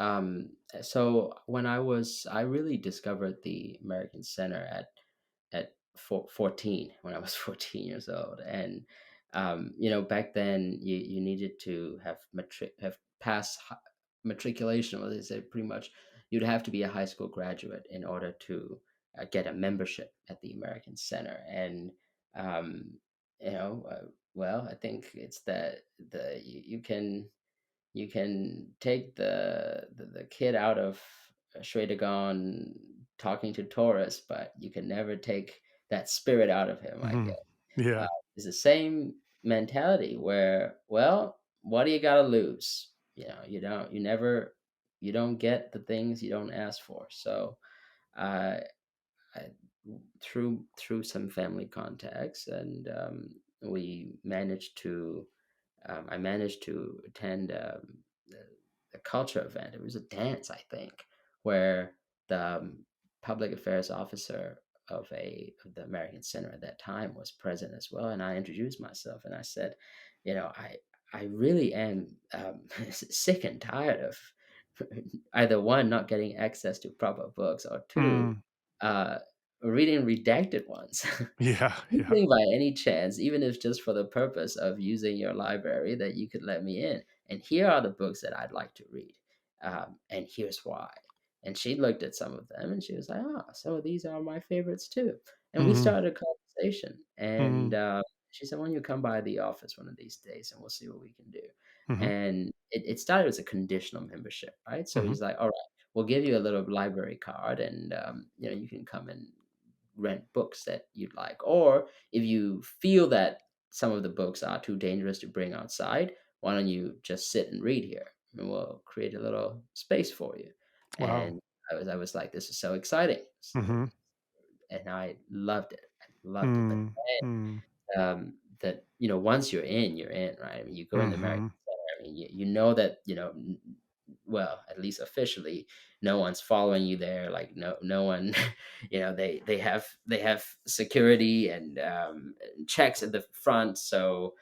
So I really discovered the American Center at 14 when I was 14 years old, and back then you needed to have passed matriculation, or they say pretty much you'd have to be a high school graduate in order to get a membership at the American Center, and um, you know, well, I think it's that you can take the kid out of Shwedagon talking to tourists, but you can never take that spirit out of him, I Hmm. guess. Uh, Yeah. it's the same mentality where, well, what do you got to lose? You don't get the things you don't ask for. So, uh, I, through some family contacts, and we managed to I managed to attend a culture event. It was a dance, I think, where the public affairs officer of the American Center at that time was present as well. And I introduced myself and I said, I really am sick and tired of either one, not getting access to proper books, or two, Mm. uh, reading redacted ones. Yeah. Do you Yeah. think by any chance, even if just for the purpose of using your library, that you could let me in? And here are the books that I'd like to read. And here's why. And she looked at some of them and she was like, ah, some of these are my favorites too. And we Hmm. started a conversation. And Hmm. she said, why don't you come by the office one of these days and we'll see what we can do? Hmm. And it started as a conditional membership, right? So Hmm. he's like, all right, we'll give you a little library card, and you can come and rent books that you'd like. Or if you feel that some of the books are too dangerous to bring outside, why don't you just sit and read here? And we'll create a little space for you. Wow. And I was like, this is so exciting. Hmm. And I loved it. I loved it. But Mm. Mm. that once you're in, right? I mean, you go in the American Hmm. Center. I mean, you know that well, at least officially, no one's following you there. Like no one, they have security and checks at the front, so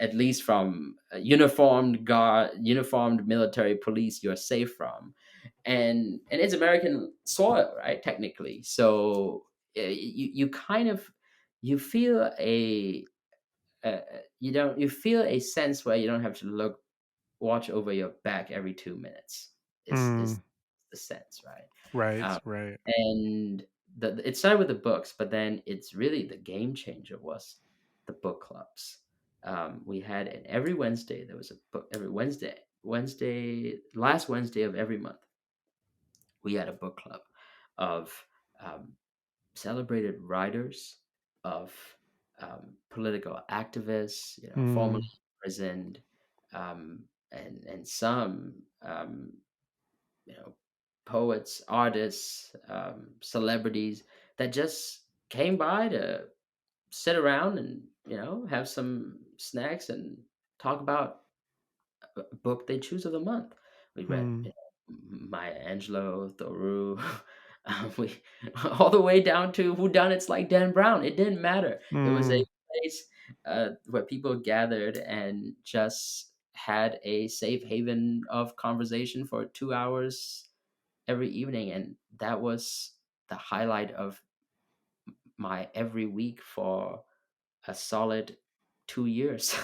at least from uniformed military police, you're safe from, and it's American soil, right? Technically, so you kind of you feel you feel a sense where you don't have to watch over your back every 2 minutes. Is Mm. the sense, right? Right, Um, right. and it started with the books, but then it's really the game changer was the book clubs. We had, and every Wednesday there was a book. Every last Wednesday of every month, we had a book club of um, celebrated writers, of political activists, formerly Mm. imprisoned, and some poets, artists, celebrities that just came by to sit around and have some snacks and talk about a book they choose of the month. We read, Mm. Maya Angelou, Thoreau, we all the way down to whodunits like Dan Brown. It didn't matter. It was a Mm. place where people gathered and just had a safe haven of conversation for 2 hours every evening, and that was the highlight of my every week for a solid 2 years.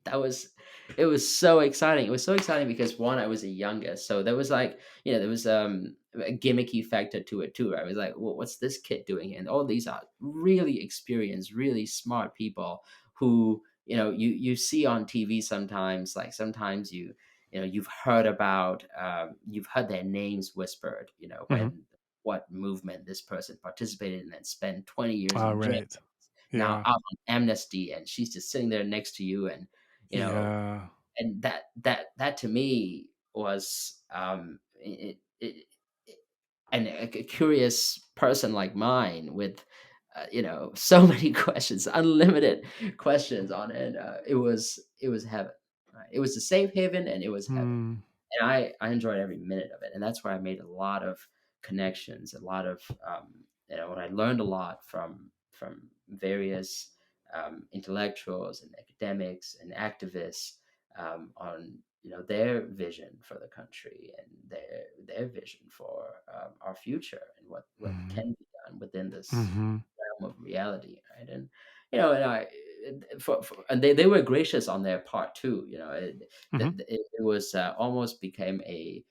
That was It was so exciting. It was so exciting because, 1, I was the youngest, so there was, like, there was, a gimmicky factor to it too. I was like, "Well, what's this kid doing?" And all these are really experienced, really smart people who, you see on TV sometimes. Like, sometimes you've heard their names whispered, Mhm. when what movement this person participated in and spent 20 years All in jail, right. now Yeah. out on amnesty, and she's just sitting there next to you. And you know Yeah. that to me was, and a curious person like mine with so many questions, unlimited questions on it. It was heaven, right? It was a safe haven, and it was heaven. Mm. And I enjoyed every minute of it, and that's where I made a lot of connections, a lot of and I learned a lot from various intellectuals and academics and activists, on their vision for the country, and their vision for our future, and what Mhm. can be done within this Mhm. realm of reality, right? And and and they were gracious on their part too. Mhm. It was almost became a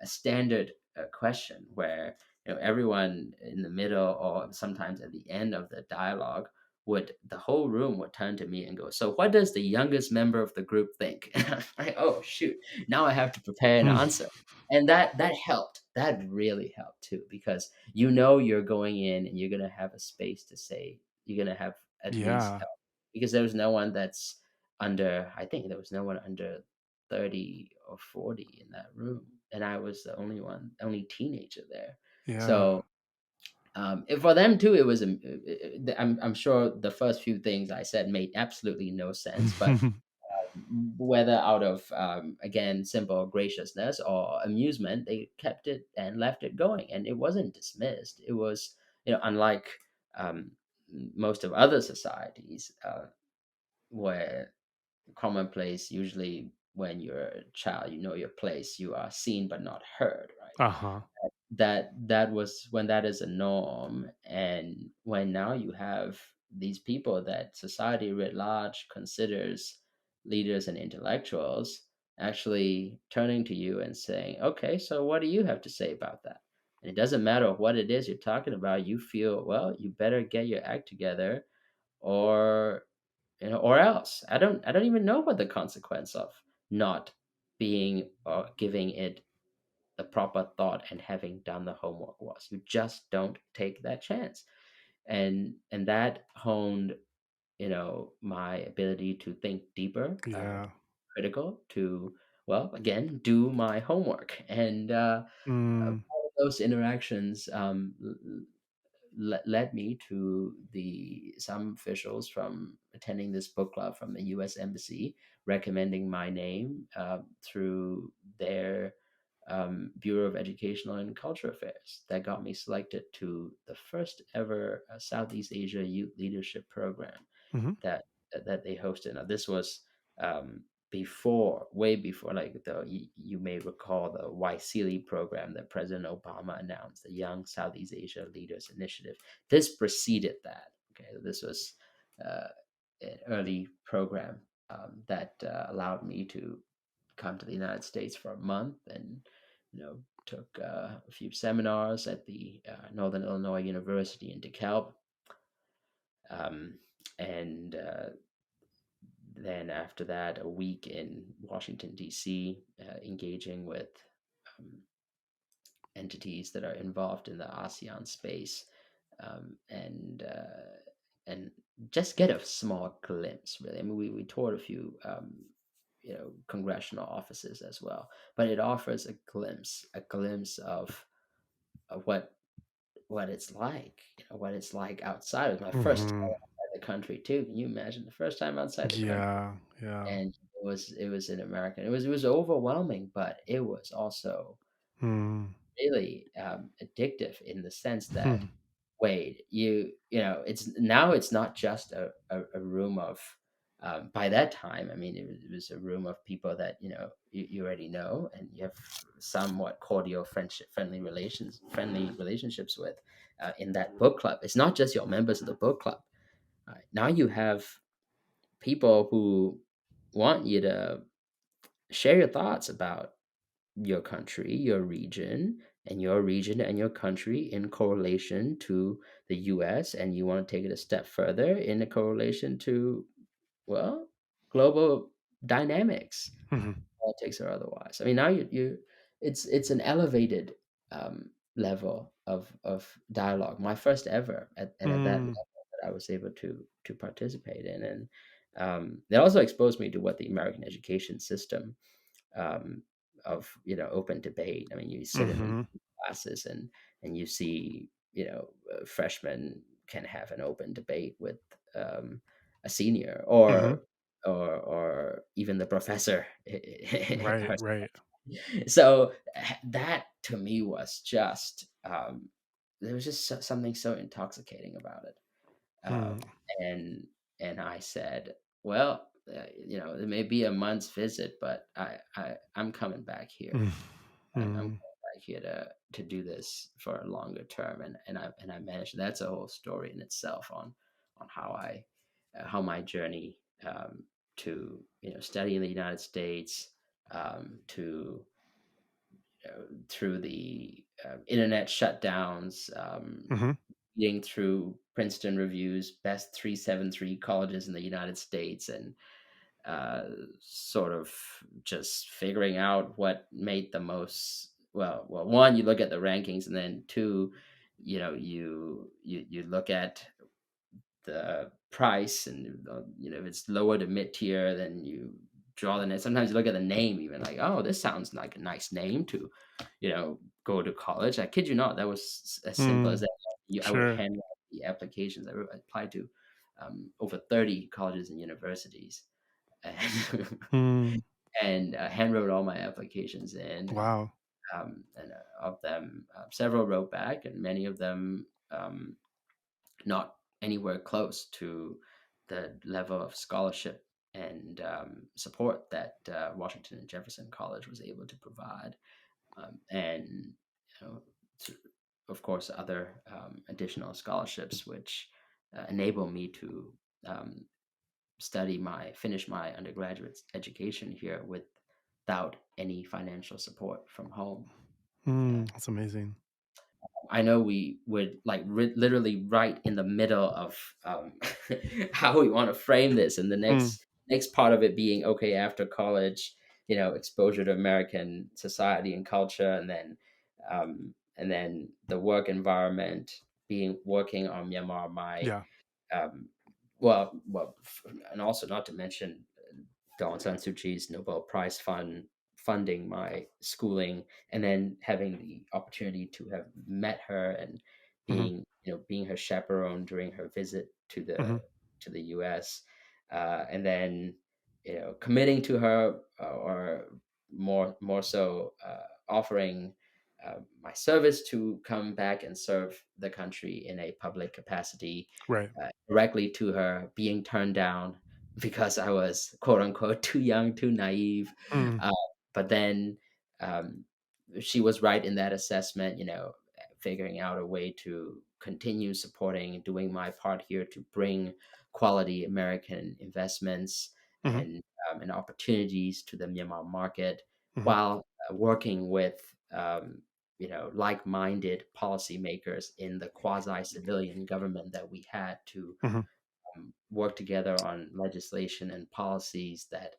standard question where everyone in the middle, or sometimes at the end of the dialogue, would the whole room would turn to me and go, "So what does the youngest member of the group think?" And I'm like, "Oh shoot, now I have to prepare an Mm. answer." And that helped. That really helped too, because you're going in and you're gonna have a space to say. You're gonna have at least, Yeah. because there was no one that's under. I think there was no one under 30 or 40 in that room, and I was the only teenager there. Yeah. So, and for them too, it was. I'm sure the first few things I said made absolutely no sense, but whether out of, again, simple graciousness or amusement, they kept it and left it going, and it wasn't dismissed. It was, unlike um, most of other societies, where commonplace, usually when you're a child, you know your place, you are seen but not heard, right? Uh-huh. That was when that is a norm, and when now you have these people that society writ large considers leaders and intellectuals actually turning to you and saying, "Okay, so what do you have to say about that?" And it doesn't matter what it is you're talking about. You feel, well, you better get your act together, or or else. I don't even know what the consequence of not being or giving it the proper thought and having done the homework was. You just don't take that chance. And that honed, my ability to think deeper, Yeah. critical, to, well, again, do my homework. And Mm. all of those interactions, led me to the some officials from attending this book club from the U.S. Embassy recommending my name through their Bureau of Educational and Culture Affairs. That got me selected to the first ever Southeast Asia Youth Leadership Program Mhm. that that they hosted. Now, this was way before, like you may recall the Waisili program that President Obama announced, the Young Southeast Asia Leaders Initiative. This preceded that. Okay, this was uh, an early program that allowed me to come to the United States for a month, and took a few seminars at the Northern Illinois University in DeKalb, um, and then after that, a week in Washington D.C., engaging with um, entities that are involved in the ASEAN space, and just get a small glimpse. Really, I mean, we toured a few congressional offices as well, but it offers a glimpse of what it's like, what it's like outside. It was my first time Mhm. outside the country too. Can you imagine the first time outside the country? Yeah, yeah. And it was in American. It was overwhelming, but it was also Mm. really addictive in the sense that, Mhm. wait, it's not just a room of by that time, I mean, it was a room of people that you already know, and you have somewhat cordial friendly relationships with in that book club. It's not just your members of the book club. Now you have people who want you to share your thoughts about your country, your region, and your region and your country in correlation to the US, and you want to take it a step further in a correlation to, well, global dynamics, Mhm. politics or otherwise. I mean, now it's an elevated level of dialogue. My first ever at that Mm. level that I was able to participate in, and it also exposed me to what the American education system um, of open debate. I mean, you sit in the Mhm. classes, and you see freshmen can have an open debate with a senior, Mhm. or even the professor. Right, right. So that to me was just there was just something so intoxicating about it. Mm. And I said, "Well, it may be a month's visit, but I'm coming back here. Mm. I'm Mm. coming back here to do this for a longer term." And I managed. That's a whole story in itself on how my journey to study in the United States, to through the internet shutdowns, Mhm. reading through Princeton reviews, best 373 colleges in the United States, and sort of just figuring out what made the most. Well, one, you look at the rankings, and then two, you look at the price, and if it's lower to mid tier, then you draw the net. Sometimes you look at the name, even like, oh, this sounds like a nice name to go to college. I kid you not, that was as simple as Mm. that. I would Sure. hand out the applications. I applied to over 30 colleges and universities, and, Mm. hand wrote all my applications in, Wow. and of them, several wrote back, and many of them not anywhere close to the level of scholarship and support that Washington and Jefferson College was able to provide, and know, th- of course, other additional scholarships which enable me to um, finish my undergraduate education here without any financial support from home. Uh, Mm. That's amazing. I know we would like literally right in the middle of how we want to frame this, and the Mm. next part of it being, okay, after college, exposure to American society and culture, and then the work environment, being working on Myanmar, my Yeah. um, and also not to mention Aung San Suu Kyi's Nobel Prize funding my schooling, and then having the opportunity to have met her, and Mhm. being her chaperone during her visit Mhm. to the U.S., and then committing to her, or more so offering my service to come back and serve the country in a public capacity, Right. directly to her, being turned down because I was quote unquote too young, too naive. Mm, Uh, but then um, she was right in that assessment, figuring out a way to continue supporting, doing my part here to bring quality American investments mhm, and opportunities to the Myanmar market mhm, while working with like-minded policymakers in the quasi-civilian government that we had to mhm, work together on legislation and policies that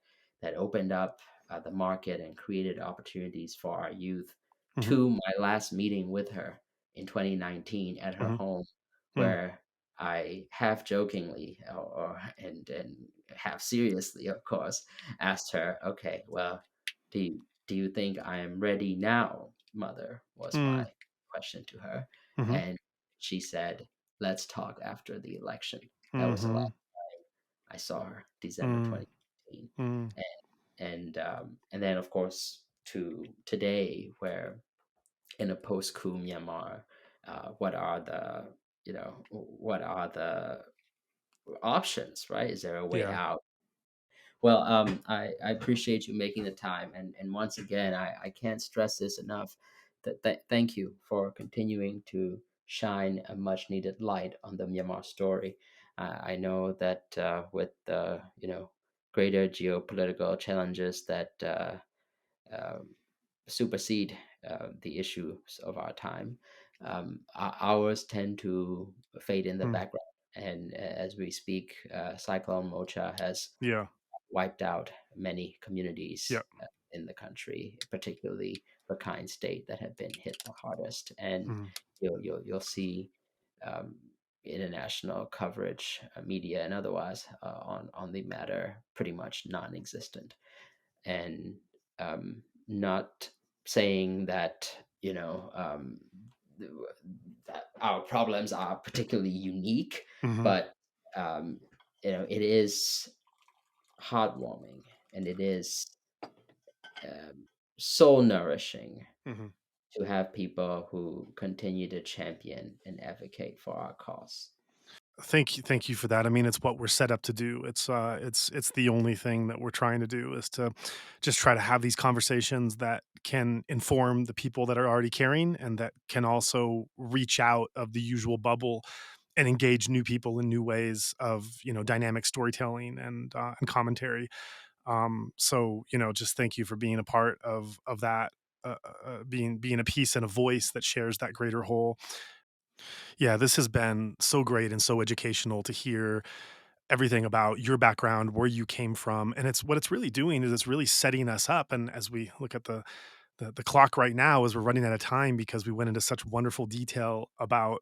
opened up the market and created opportunities for our youth. mhm, To my last meeting with her in 2019 at her mhm, home, mm, where I half jokingly or and half seriously, of course, asked her, "Okay, well, do you think I am ready now, Mother?" was mm, my question to her, mhm, and she said, "Let's talk after the election." That was the mhm, last time I saw her, December mm, 2018. mm. And then, of course, to today, where in a post-coup Myanmar, what are the options, right? Is there a way Yeah. out? Well, I appreciate you making the time, and once again, I can't stress this enough. Thank you for continuing to shine a much needed light on the Myanmar story. I know that with the greater geopolitical challenges that um, supersede the issues of our time, ours tend to fade in the Mm, background. And as we speak, Cyclone Mocha has yeah. wiped out many Yeah. communities in the country, particularly Rakhine State that have been hit the hardest. And Mhm, you'll see um, international coverage, media and otherwise, on the matter pretty much non-existent. And not saying that th- that our problems are particularly unique, mhm, but um, it is heartwarming, and it is um, soul nourishing mhm. to have people who continue to champion and advocate for our cause. Thank you for that. I mean, it's what we're set up to do. It's the only thing that we're trying to do is to just try to have these conversations that can inform the people that are already caring and that can also reach out of the usual bubble and engage new people in new ways of, dynamic storytelling and commentary. So, just thank you for being a part of that, being a piece and a voice that shares that greater whole. Yeah, this has been so great and so educational to hear everything about your background, where you came from, and it's really doing is it's really setting us up. And as we look at the clock right now, as we're running out of time because we went into such wonderful detail about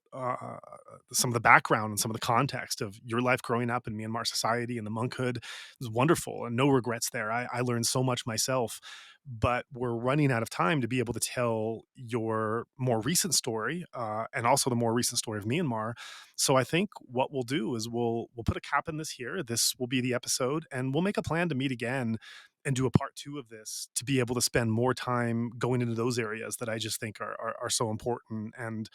some of the background and some of the context of your life growing up in Myanmar society and the monkhood. It was wonderful and no regrets there. I learned so much myself, but we're running out of time to be able to tell your more recent story and also the more recent story of Myanmar. So I think what we'll do is we'll put a cap in this here. This will be the episode, and we'll make a plan to meet again and do a part two of this to be able to spend more time going into those areas that I just think are so important and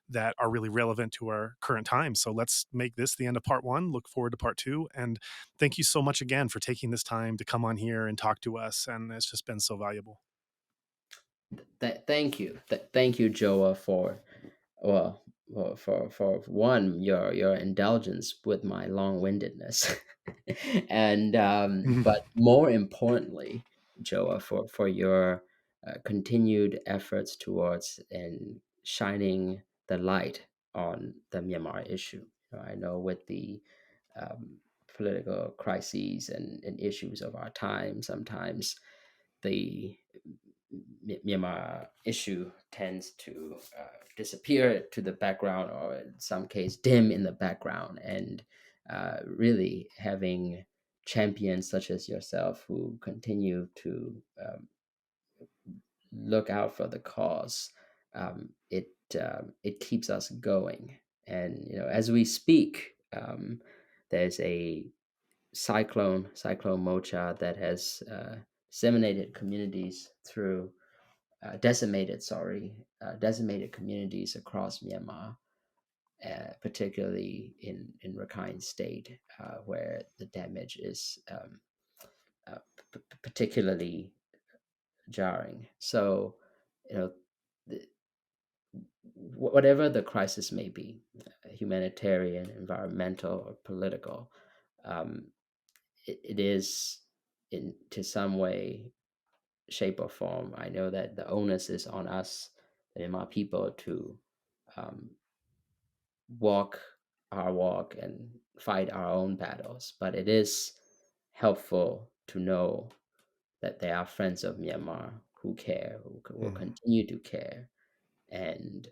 that are really relevant to our current time. So let's make this the end of part one. Look forward to part two. And thank you so much again for taking this time to come on here and talk to us. And it's just been so valuable. Thank you, thank you, Joa, for one, your indulgence with my long-windedness, and but more importantly, Joa, for your continued efforts towards and shining the light on the Myanmar issue. I know with the um, political crises and issues of our time, sometimes the Myanmar issue tends to disappear to the background, or in some case dim in the background, and really having champions such as yourself who continue to look out for the cause, it keeps us going. And as we speak, there's a cyclone Mocha that has disseminated communities through decimated communities across Myanmar. particularly in Rakhine State, where the damage is particularly jarring. So, you know, the, whatever the crisis may be, humanitarian, environmental, or political, um, it is in to some way, shape, or form. I know that the onus is on us, the Myanmar people, to um, walk our walk and fight our own battles. But it is helpful to know that there are friends of Myanmar who care, who will Mm. continue to care, and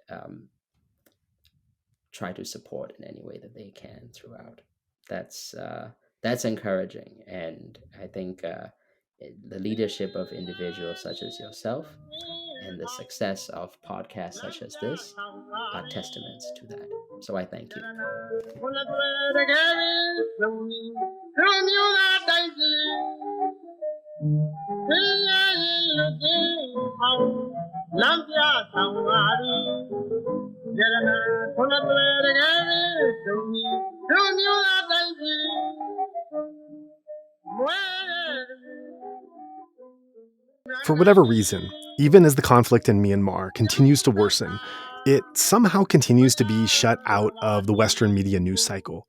try to support in any way that they can throughout. That's encouraging, and I think the leadership of individuals such as yourself and the success of podcasts such as this are testaments to that. So I thank you. For whatever reason, even as the conflict in Myanmar continues to worsen, it somehow continues to be shut out of the Western media news cycle.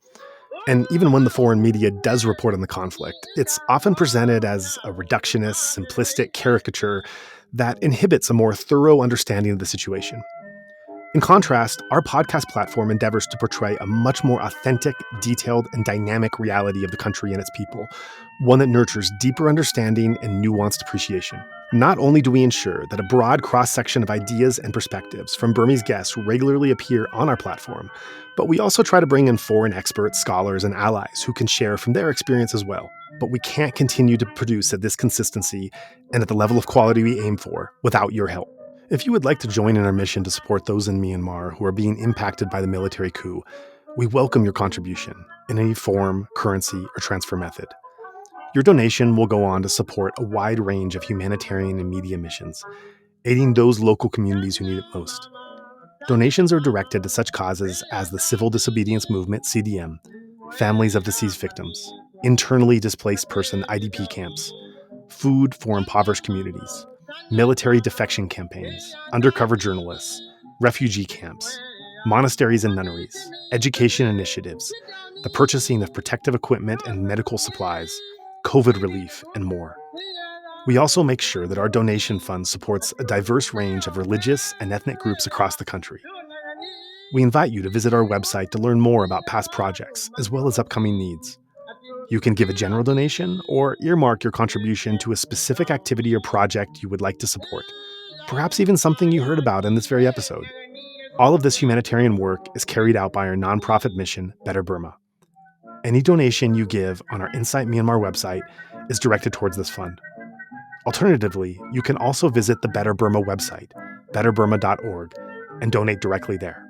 And even when the foreign media does report on the conflict, it's often presented as a reductionist, simplistic caricature that inhibits a more thorough understanding of the situation. In contrast, our podcast platform endeavors to portray a much more authentic, detailed, and dynamic reality of the country and its people, one that nurtures deeper understanding and nuanced appreciation. Not only do we ensure that a broad cross-section of ideas and perspectives from Burmese guests regularly appear on our platform, but we also try to bring in foreign experts, scholars, and allies who can share from their experience as well. But we can't continue to produce at this consistency and at the level of quality we aim for without your help. If you would like to join in our mission to support those in Myanmar who are being impacted by the military coup, we welcome your contribution in any form, currency, or transfer method. Your donation will go on to support a wide range of humanitarian and media missions, aiding those local communities who need it most. Donations are directed to such causes as the Civil Disobedience Movement, CDM, families of deceased victims, internally displaced person IDP camps, food for impoverished communities, military defection campaigns, undercover journalists, refugee camps, monasteries and nunneries, education initiatives, the purchasing of protective equipment and medical supplies, COVID relief, and more. We also make sure that our donation fund supports a diverse range of religious and ethnic groups across the country. We invite you to visit our website to learn more about past projects, as well as upcoming needs. You can give a general donation or earmark your contribution to a specific activity or project you would like to support, perhaps even something you heard about in this very episode. All of this humanitarian work is carried out by our nonprofit mission, Better Burma. Any donation you give on our Insight Myanmar website is directed towards this fund. Alternatively, you can also visit the Better Burma website, betterburma.org, and donate directly there.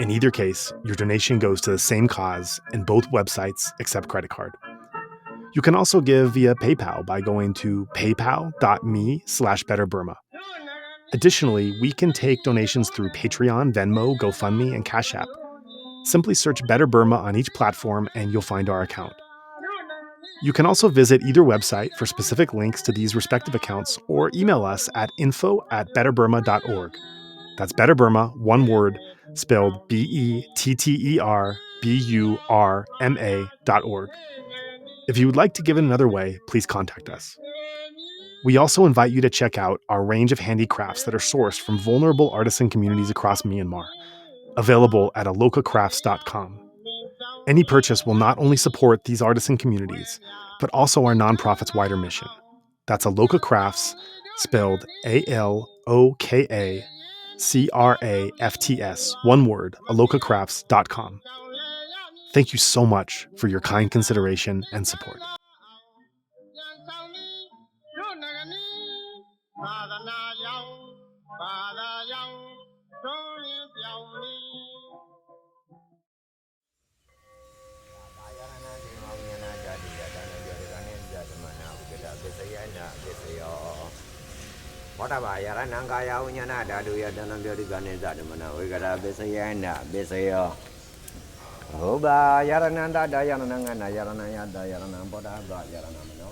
In either case, your donation goes to the same cause, and both websites accept credit card. You can also give via PayPal by going to paypal.me/betterburma. Additionally, we can take donations through Patreon, Venmo, GoFundMe, and Cash App. Simply search Better Burma on each platform and you'll find our account. You can also visit either website for specific links to these respective accounts or email us at info@betterburma.org. That's Better Burma, one word, spelled BETTERBURMA.org. If you would like to give it another way, please contact us. We also invite you to check out our range of handicrafts that are sourced from vulnerable artisan communities across Myanmar, available at alokacrafts.com. Any purchase will not only support these artisan communities, but also our nonprofit's wider mission. That's Aloka Crafts, spelled ALOKACRAFTS, one word, alokacrafts.com. Thank you so much for your kind consideration and support. Oba Yarananda Dayananga Yaranaya Dayanam Boda Yaranamano